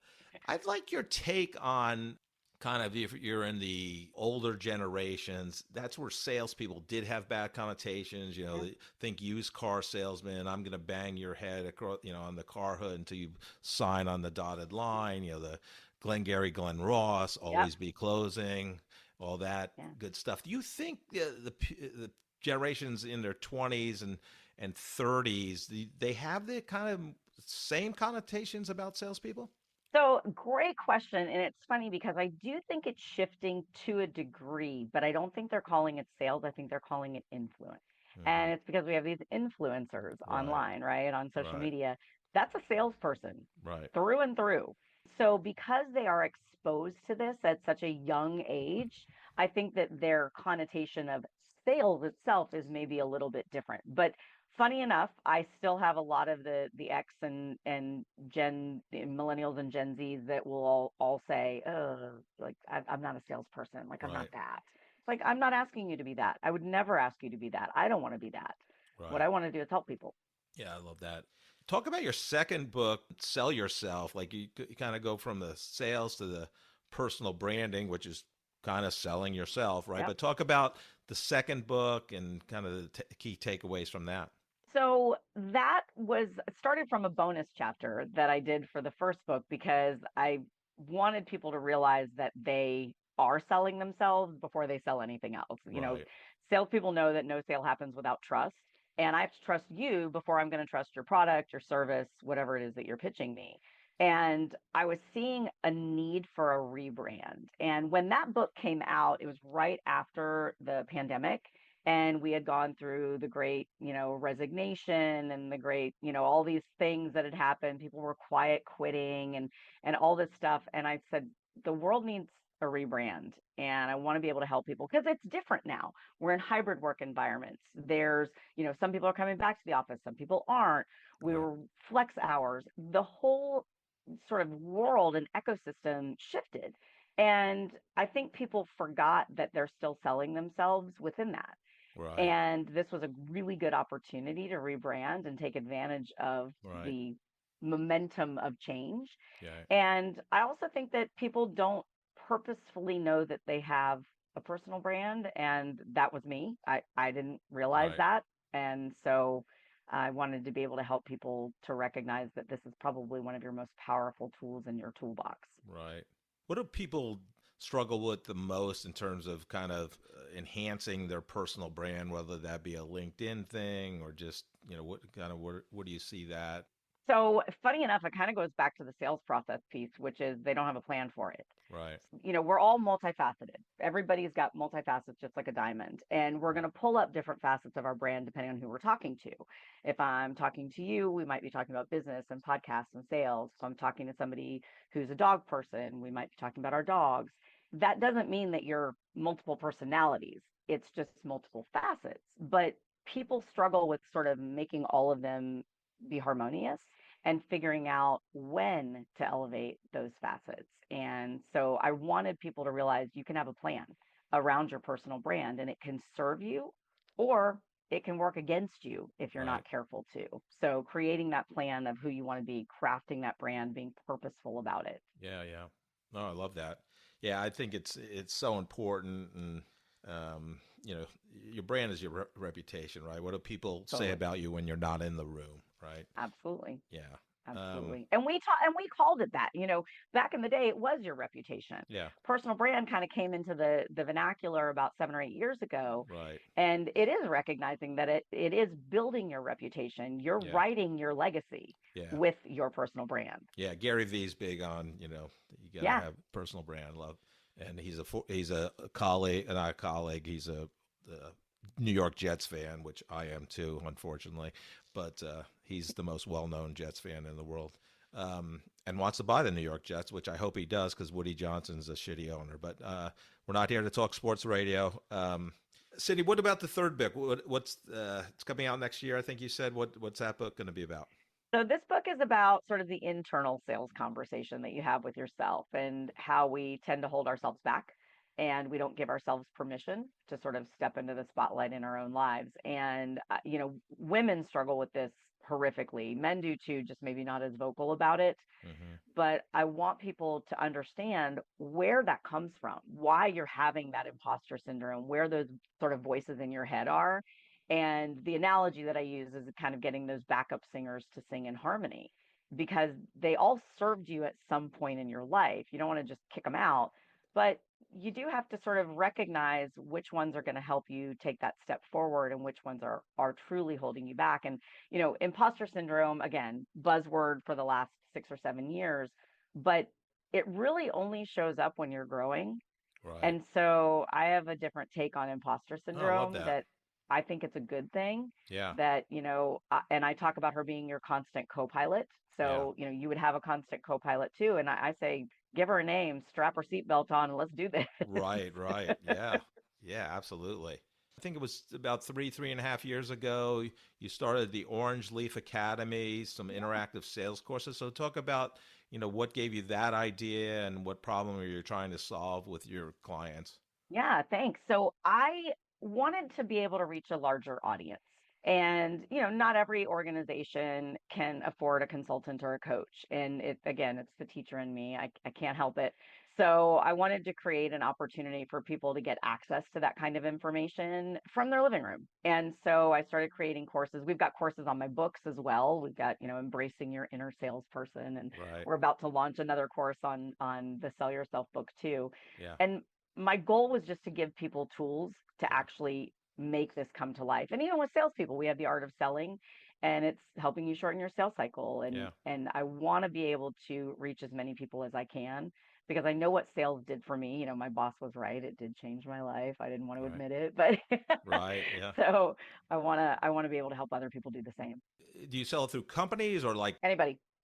I'd like your take on kind of, if you're in the older generations, that's where salespeople did have bad connotations. They think used car salesman, I'm going to bang your head across, on the car hood until you sign on the dotted line. The Glengarry Glen Ross, always be closing, all that good stuff. Do you think the generations in their 20s and 30s, they have the kind of same connotations about salespeople? So great question. And it's funny because I do think it's shifting to a degree, but I don't think they're calling it sales. I think they're calling it influence. And it's because we have these influencers Right. online, right? On social Right. media. That's a salesperson Right. through and through. So because they are exposed to this at such a young age, I think that their connotation of sales itself is maybe a little bit different. But funny enough, I still have a lot of the X and millennials and Gen Zs that will all say, "Oh, like I'm not a salesperson. Like I'm not Right. that. Like I'm not asking you to be that. I would never ask you to be that. I don't want to be that. What Right. I want to do is help people." Yeah, I love that. Talk about your second book, Sell Yourself. Like you kind of go from the sales to the personal branding, which is kind of selling yourself, right? Yep. But talk about the second book and kind of the key takeaways from that. So that was started from a bonus chapter that I did for the first book because I wanted people to realize that they are selling themselves before they sell anything else. Right. Salespeople know that no sale happens without trust. And I have to trust you before I'm going to trust your product, your service, whatever it is that you're pitching me. And I was seeing a need for a rebrand. And when that book came out, it was right after the pandemic, and we had gone through the great resignation and the great all these things that had happened. People were quiet quitting and all this stuff, and I said the world needs a rebrand, and I want to be able to help people because it's different now. We're in hybrid work environments. There's some people are coming back to the office, some people aren't. We Right. were flex hours. The whole sort of world and ecosystem shifted, and I think people forgot that they're still selling themselves within that. Right. And this was a really good opportunity to rebrand and take advantage of Right. the momentum of change. Yeah. And I also think that people don't purposefully know that they have a personal brand. And that was me. I didn't realize Right. that. And so I wanted to be able to help people to recognize that this is probably one of your most powerful tools in your toolbox. Right. What do people struggle with the most in terms of kind of enhancing their personal brand, whether that be a LinkedIn thing or just, what do you see that? So funny enough, it kind of goes back to the sales process piece, which is they don't have a plan for it. Right. We're all multifaceted. Everybody's got multifacets, just like a diamond. And we're going to pull up different facets of our brand depending on who we're talking to. If I'm talking to you, we might be talking about business and podcasts and sales. If I'm talking to somebody who's a dog person, we might be talking about our dogs. That doesn't mean that you're multiple personalities, it's just multiple facets. But people struggle with sort of making all of them be harmonious and figuring out when to elevate those facets. And so I wanted people to realize you can have a plan around your personal brand, and it can serve you or it can work against you if you're Right. not careful to. So creating that plan of who you want to be, crafting that brand, being purposeful about it. Yeah. Yeah. No, I love that. Yeah, I think it's so important, and um, you know, your brand is your reputation, right? What do people say Totally. about you when you're not in the room, right? Absolutely. Yeah. Um, Absolutely. And we called it that. Back in the day it was your reputation. yeah. Personal brand kind of came into the vernacular about 7 or 8 years ago, Right. and it is recognizing that it is building your reputation. You're Yeah. writing your legacy Yeah. with your personal brand. Yeah. Gary Vee's big on, you got to Yeah. have personal brand love, and he's a colleague, not a colleague. He's a New York Jets fan, which I am too, unfortunately. But he's the most well-known Jets fan in the world, and wants to buy the New York Jets, which I hope he does because Woody Johnson's a shitty owner. But we're not here to talk sports radio. Cindy, what about the third book? What's it's coming out next year? I think you said. What's that book going to be about? So this book is about sort of the internal sales conversation that you have with yourself and how we tend to hold ourselves back and we don't give ourselves permission to sort of step into the spotlight in our own lives. And women struggle with this horrifically. Men do too, just maybe not as vocal about it. Hmm. But I want people to understand where that comes from, why you're having that imposter syndrome, where those sort of voices in your head are. And the analogy that I use is kind of getting those backup singers to sing in harmony because they all served you at some point in your life. You don't want to just kick them out, but you do have to sort of recognize which ones are going to help you take that step forward and which ones are truly holding you back. And imposter syndrome, again, buzzword for the last 6 or 7 years, but it really only shows up when you're growing. Right. And so I have a different take on imposter Oh, I love syndrome that. that I think it's a good thing Yeah. that, and I talk about her being your constant co-pilot. Yeah. So, you would have a constant co-pilot too. And I say, give her a name, strap her seatbelt on, and let's do this. Right, right. Yeah. Yeah, absolutely. I think it was about 3.5 years ago, you started the Orange Leaf Academy, some interactive sales courses. So talk about, what gave you that idea and what problem you're trying to solve with your clients. Yeah, thanks. So I wanted to be able to reach a larger audience. And, not every organization can afford a consultant or a coach. And again, it's the teacher in me. I can't help it. So I wanted to create an opportunity for people to get access to that kind of information from their living room. And so I started creating courses. We've got courses on my books as well. We've got, embracing your inner salesperson. And Right. we're about to launch another course on the Sell Yourself book too. Yeah. And my goal was just to give people tools to Yeah. actually make this come to life. And even with salespeople, we have the art of selling, and it's helping you shorten your sales cycle. And Yeah. and I want to be able to reach as many people as I can because I know what sales did for me. My boss was right; it did change my life. I didn't want to Right. admit it, but Right. Yeah. so I want to be able to help other people do the same. Do you sell it through companies or like,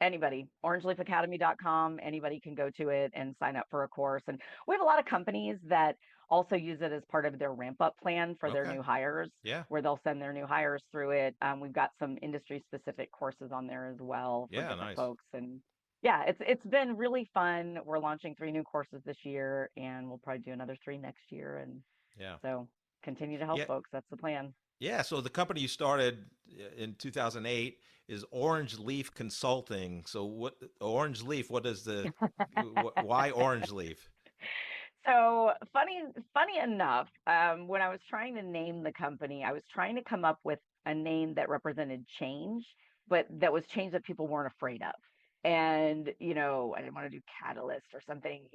Anybody, orangeleafacademy.com, anybody can go to it and sign up for a course. And we have a lot of companies that also use it as part of their ramp up plan for their okay. new hires, Yeah. where they'll send their new hires through it. We've got some industry specific courses on there as well for Yeah. different Nice. folks. And yeah, it's been really fun. We're launching 3 new courses this year, and we'll probably do another 3 next year. And Yeah. so continue to help Yeah. folks. That's the plan. Yeah. So the company you started in 2008 is Orange Leaf Consulting. So what Orange Leaf, what is why Orange Leaf? So funny enough, when I was trying to name the company, I was trying to come up with a name that represented change, but that was change that people weren't afraid of. And, I didn't want to do catalyst or something,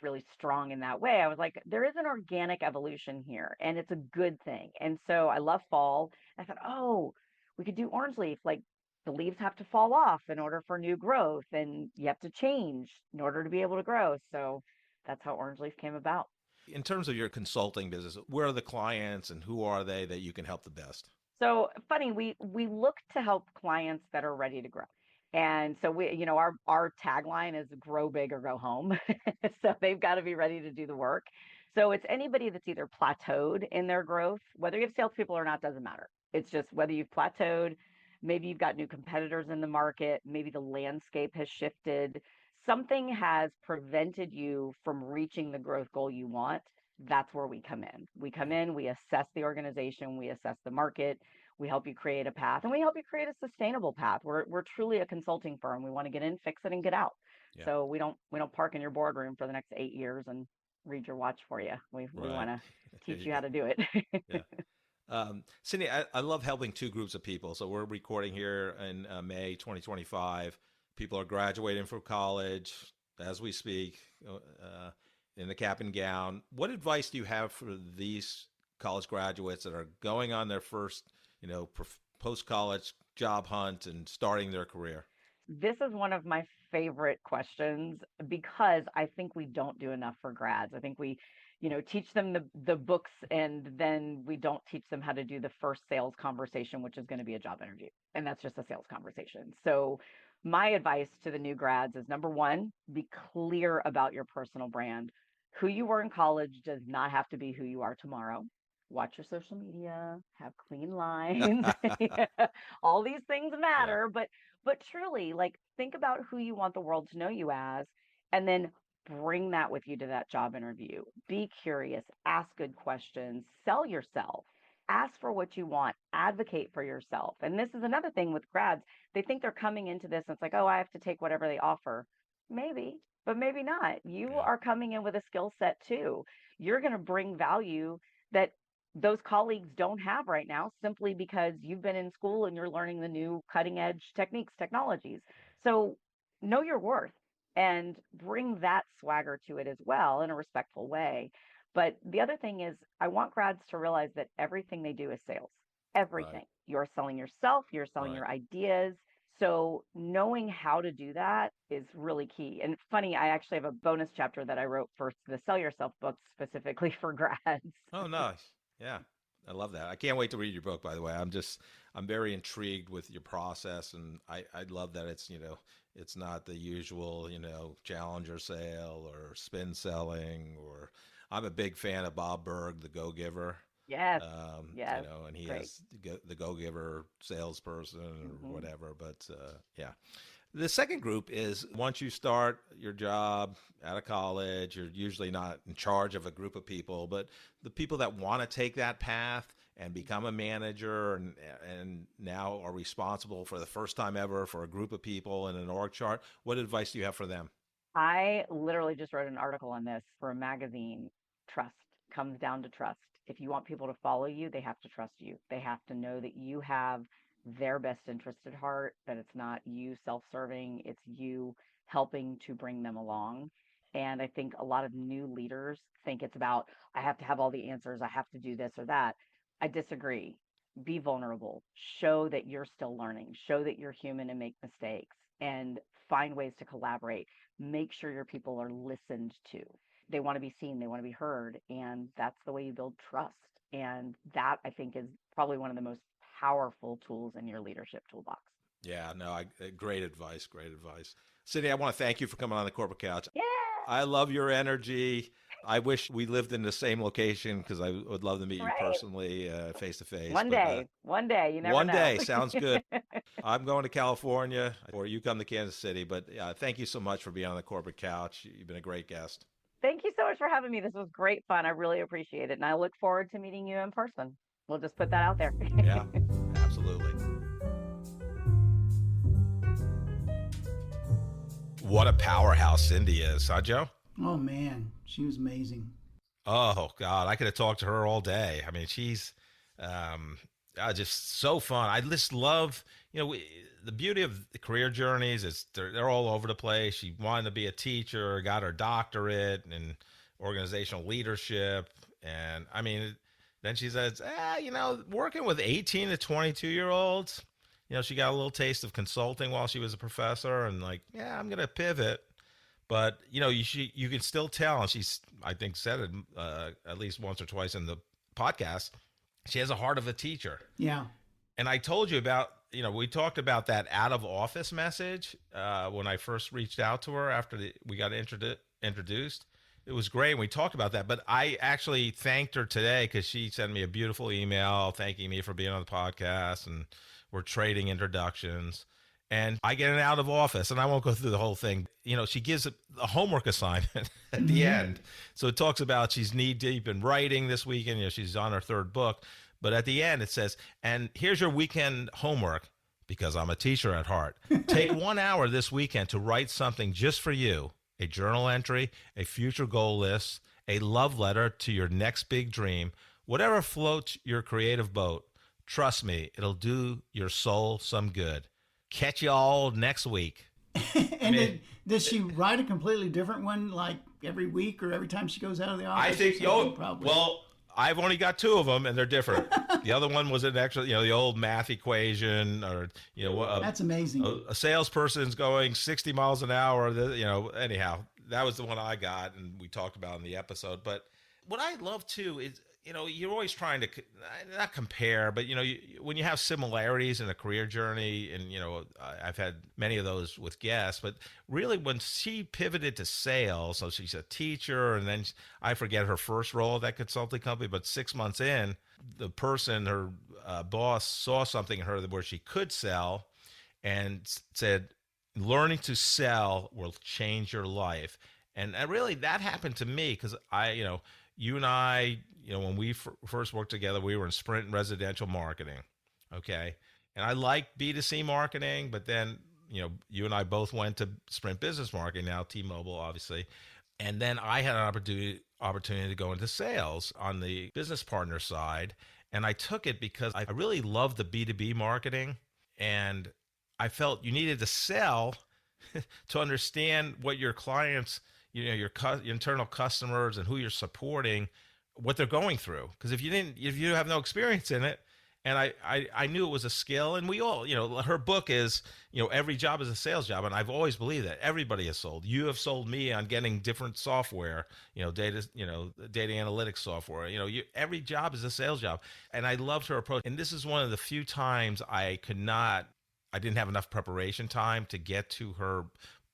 really strong in that way. I was like, there is an organic evolution here, and it's a good thing. And so I love fall. I thought, oh, we could do orange leaf. Like the leaves have to fall off in order for new growth, and you have to change in order to be able to grow. So that's how Orange Leaf came about. In terms of your consulting business, where are the clients and who are they that you can help the best? So funny, we look to help clients that are ready to grow. And so our tagline is grow big or go home. So they've got to be ready to do the work. So it's anybody that's either plateaued in their growth, whether you have salespeople or not, doesn't matter. It's just whether you've plateaued, maybe you've got new competitors in the market, maybe the landscape has shifted, something has prevented you from reaching the growth goal you want. That's where we come in. We come Yeah. in, we assess the organization, we assess the market, we help you create a path, and we help you create a sustainable path. We're truly a consulting firm. We want to get in, fix it, and get out. Yeah. So we don't park in your boardroom for the next 8 years and read your watch for you. We Right. want to teach you how to do it. Yeah. Cindy, I love helping two groups of people. So we're recording here in May 2025. People are graduating from college as we speak, in the cap and gown. What advice do you have for these college graduates that are going on their first, post-college job hunt and starting their career? This is one of my favorite questions because I think we don't do enough for grads. I think we, teach them the books and then we don't teach them how to do the first sales conversation, which is going to be a job interview. And that's just a sales conversation. So my advice to the new grads is number one, be clear about your personal brand. Who you were in college does not have to be who you are tomorrow. Watch your social media, have clean lines. All these things Yeah. matter, but But truly, like, think about who you want the world to know you as, and then bring that with you to that job interview. Be curious, ask good questions, sell yourself, ask for what you want, advocate for yourself. And this is another thing with grads. They think they're coming into this and it's like, oh, I have to take whatever they offer. Maybe, but maybe not. You Yeah. are coming in with a skill set too. You're going to bring value that those colleagues don't have right now simply because you've been in school and you're learning the new cutting edge techniques, technologies. So know your worth and bring that swagger to it as well in a respectful way. But the other thing is, I want grads to realize that everything they do is sales. Right. Everything. You're selling yourself, you're selling Right. your ideas. So knowing how to do that is really key. And funny, I actually have a bonus chapter that I wrote for the Sell Yourself book specifically for grads. Oh, nice. Yeah. I love that. I can't wait to read your book, by the way. I'm very intrigued with your process. And I love that it's not the usual, challenger sale or spin selling, or I'm a big fan of Bob Berg, the Go Giver. Yes. Yes. And he Great. has the Go Giver salesperson or Hmm. whatever. But yeah. The second group is once you start your job out of college, you're usually not in charge of a group of people, but the people that want to take that path and become a manager and now are responsible for the first time ever for a group of people in an org chart. What advice do you have for them? I literally just wrote an article on this for a magazine. Trust comes down to trust. If you want people to follow you, they have to trust you. They have to know that you have their best interest at heart, that it's not you self-serving, it's you helping to bring them along. And I think a lot of new leaders think it's about, I have to have all the answers, I have to do this or that. I disagree. Be vulnerable. Show that you're still learning. Show that you're human and make mistakes, and find ways to collaborate. Make sure your people are listened to. They want to be seen, they want to be heard, and that's the way you build trust. And that, I think, is probably one of the most powerful tools in your leadership toolbox. Yeah, no, great advice. Great advice. Cindy, I want to thank you for coming on the Corporate Couch. Yeah. I love your energy. I wish we lived in the same location because I would love to meet you Right. personally, face to face. One day, you never know. One day sounds good. I'm going to California, or you come to Kansas City. But thank you so much for being on the Corporate Couch. You've been a great guest. Thank you so much for having me. This was great fun. I really appreciate it. And I look forward to meeting you in person. We'll just put that out there. Yeah, absolutely. What a powerhouse Cindy is, huh, Joe? Oh, man. She was amazing. Oh, God. I could have talked to her all day. I mean, she's just so fun. I just love, the beauty of the career journeys is they're all over the place. She wanted to be a teacher, got her doctorate in organizational leadership. And I mean, then she says, working with 18 to 22-year-olds, she got a little taste of consulting while she was a professor and like, yeah, I'm going to pivot. But, you can still tell, and she's, I think, said it at least once or twice in the podcast, she has a heart of a teacher. Yeah. And I told you about, we talked about that out of office message when I first reached out to her after we got introduced. It was great. And we talked about that. But I actually thanked her today because she sent me a beautiful email thanking me for being on the podcast. And we're trading introductions. And I get an out of office, and I won't go through the whole thing. She gives a homework assignment at the end. So it talks about she's knee deep in writing this weekend. She's on her third book. But at the end, it says, and here's your weekend homework, because I'm a teacher at heart. Take 1 hour this weekend to write something just for you, a journal entry, a future goal list, a love letter to your next big dream, whatever floats your creative boat. Trust me, it'll do your soul some good. Catch you all next week. And does she write a completely different one, like every week or every time she goes out of the office? I think, probably. Well, I've only got two of them, and they're different. The other one was an extra, the old math equation, or that's amazing. A salesperson's going 60 miles an hour. Anyhow, that was the one I got, and we talked about in the episode. But what I love too is, you're always trying to not compare, but when you have similarities in a career journey, and I've had many of those with guests, but really when she pivoted to sales, so she's a teacher, and then I forget her first role at that consulting company, but 6 months in, the person, her boss, saw something in her where she could sell, and said, learning to sell will change your life. And really, that happened to me because you and I, when we first worked together, we were in Sprint residential marketing. Okay. And I liked B2C marketing, but then, you and I both went to Sprint business marketing, now T-Mobile, obviously. And then I had an opportunity to go into sales on the business partner side. And I took it because I really loved the B2B marketing. And I felt you needed to sell to understand what your clients, your internal customers and who you're supporting, what they're going through. Because if you have no experience in it, and I knew it was a skill, and we all, her book is, every job is a sales job. And I've always believed that everybody has sold. You have sold me on getting different software, data analytics software, every job is a sales job. And I loved her approach. And this is one of the few times I didn't have enough preparation time to get to her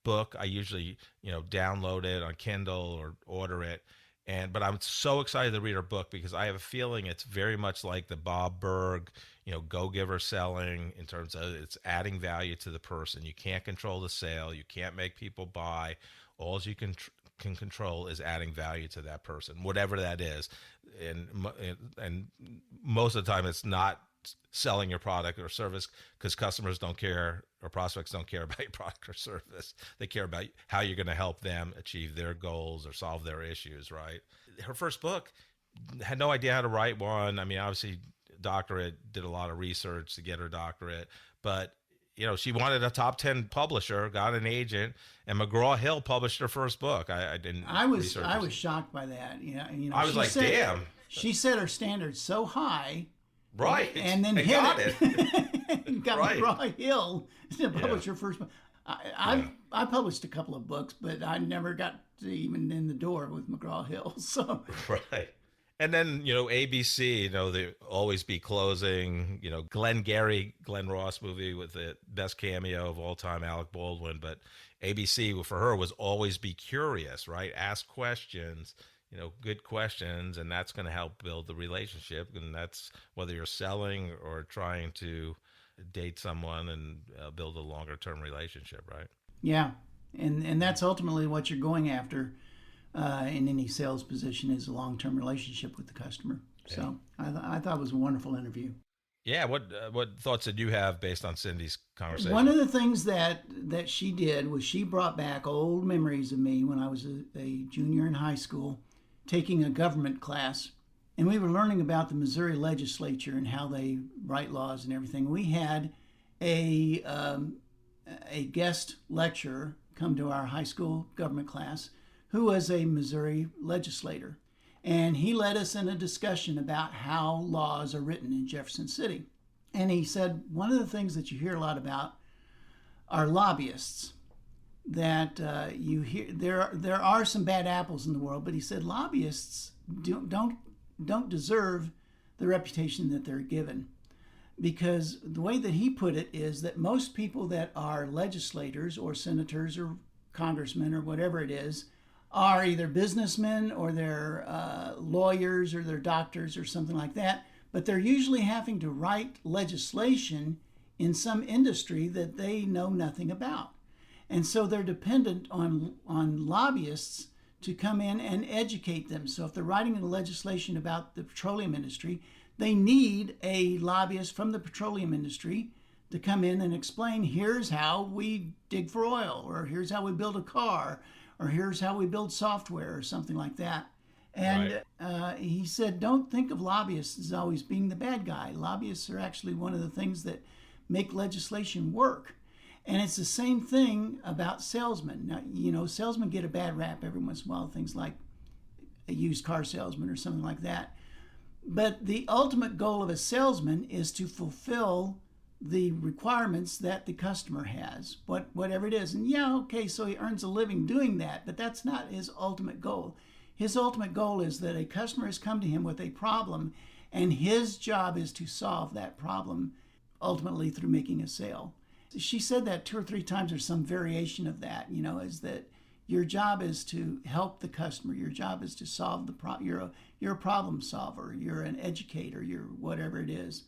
book. I usually, download it on Kindle or order it. But I'm so excited to read her book because I have a feeling it's very much like the Bob Burg, go-giver selling, in terms of it's adding value to the person. You can't control the sale. You can't make people buy. All you can control is adding value to that person, whatever that is. And most of the time it's not selling your product or service, because customers don't care, or prospects don't care about your product or service. They care about how you're going to help them achieve their goals or solve their issues, right? Her first book, had no idea how to write one. I mean, obviously doctorate, did a lot of research to get her doctorate, but she wanted a top 10 publisher, got an agent, and McGraw-Hill published her first book. I was shocked by that. I was like, damn. She set her standards so high. Right. And then got it. Got right. McGraw-Hill to publish her first book. I published a couple of books, but I never got to even in the door with McGraw-Hill. So right. And then, ABC, they always be closing, Glenn Ross movie with the best cameo of all time, Alec Baldwin. But ABC for her was always be curious, right? Ask questions. Good questions, and that's going to help build the relationship. And that's whether you're selling or trying to date someone and build a longer term relationship, right? Yeah. And that's ultimately what you're going after in any sales position, is a long-term relationship with the customer. Yeah. So I thought it was a wonderful interview. Yeah. What thoughts did you have based on Cindy's conversation? One of the things that she did was she brought back old memories of me when I was a junior in high school, taking a government class, and we were learning about the Missouri legislature and how they write laws and everything. We had a guest lecturer come to our high school government class who was a Missouri legislator, and he led us in a discussion about how laws are written in Jefferson City. And he said one of the things that you hear a lot about are lobbyists. That you hear there are some bad apples in the world, but he said lobbyists don't deserve the reputation that they're given, because the way that he put it is that most people that are legislators or senators or congressmen or whatever it is are either businessmen or they're lawyers or they're doctors or something like that, but they're usually having to write legislation in some industry that they know nothing about. And so they're dependent on lobbyists to come in and educate them. So if they're writing a legislation about the petroleum industry, they need a lobbyist from the petroleum industry to come in and explain, here's how we dig for oil, or here's how we build a car, or here's how we build software, or something like that. And he said, don't think of lobbyists as always being the bad guy. Lobbyists are actually one of the things that make legislation work. And it's the same thing about salesmen. Now, salesmen get a bad rap every once in a while, things like a used car salesman or something like that. But the ultimate goal of a salesman is to fulfill the requirements that the customer has, whatever it is. And so he earns a living doing that, but that's not his ultimate goal. His ultimate goal is that a customer has come to him with a problem, and his job is to solve that problem, ultimately through making a sale. She said that 2 or 3 times, or some variation of that, is that your job is to help the customer. Your job is to solve the problem. You're a problem solver. You're an educator. You're whatever it is.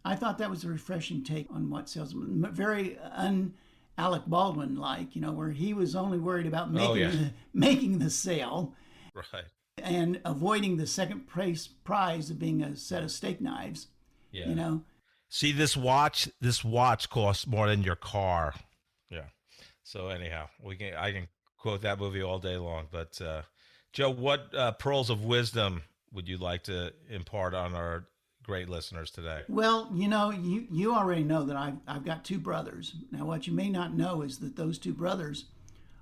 I thought that was a refreshing take on what salesman, very Alec Baldwin like, where he was only worried about making the sale, Right. and avoiding the second prize of being a set of steak knives. Yeah. See, this watch costs more than your car. Yeah. So anyhow, I can quote that movie all day long. But Joe, what pearls of wisdom would you like to impart on our great listeners today? Well, you already know that I've got two brothers. Now, what you may not know is that those two brothers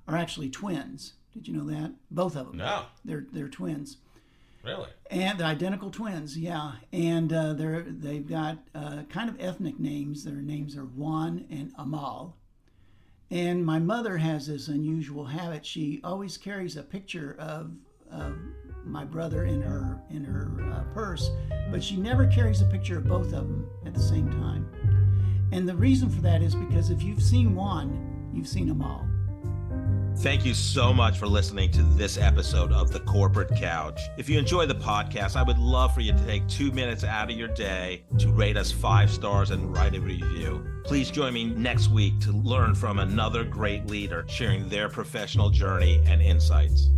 are actually twins. Did you know that? Both of them. No. They're twins. Really? And they're identical twins, yeah. And they've got kind of ethnic names. Their names are Juan and Amal. And my mother has this unusual habit. She always carries a picture of my brother in her purse, but she never carries a picture of both of them at the same time. And the reason for that is because if you've seen Juan, you've seen Amal. Thank you so much for listening to this episode of The Corporate Couch. If you enjoy the podcast, I would love for you to take 2 minutes out of your day to rate us 5 stars and write a review. Please join me next week to learn from another great leader sharing their professional journey and insights.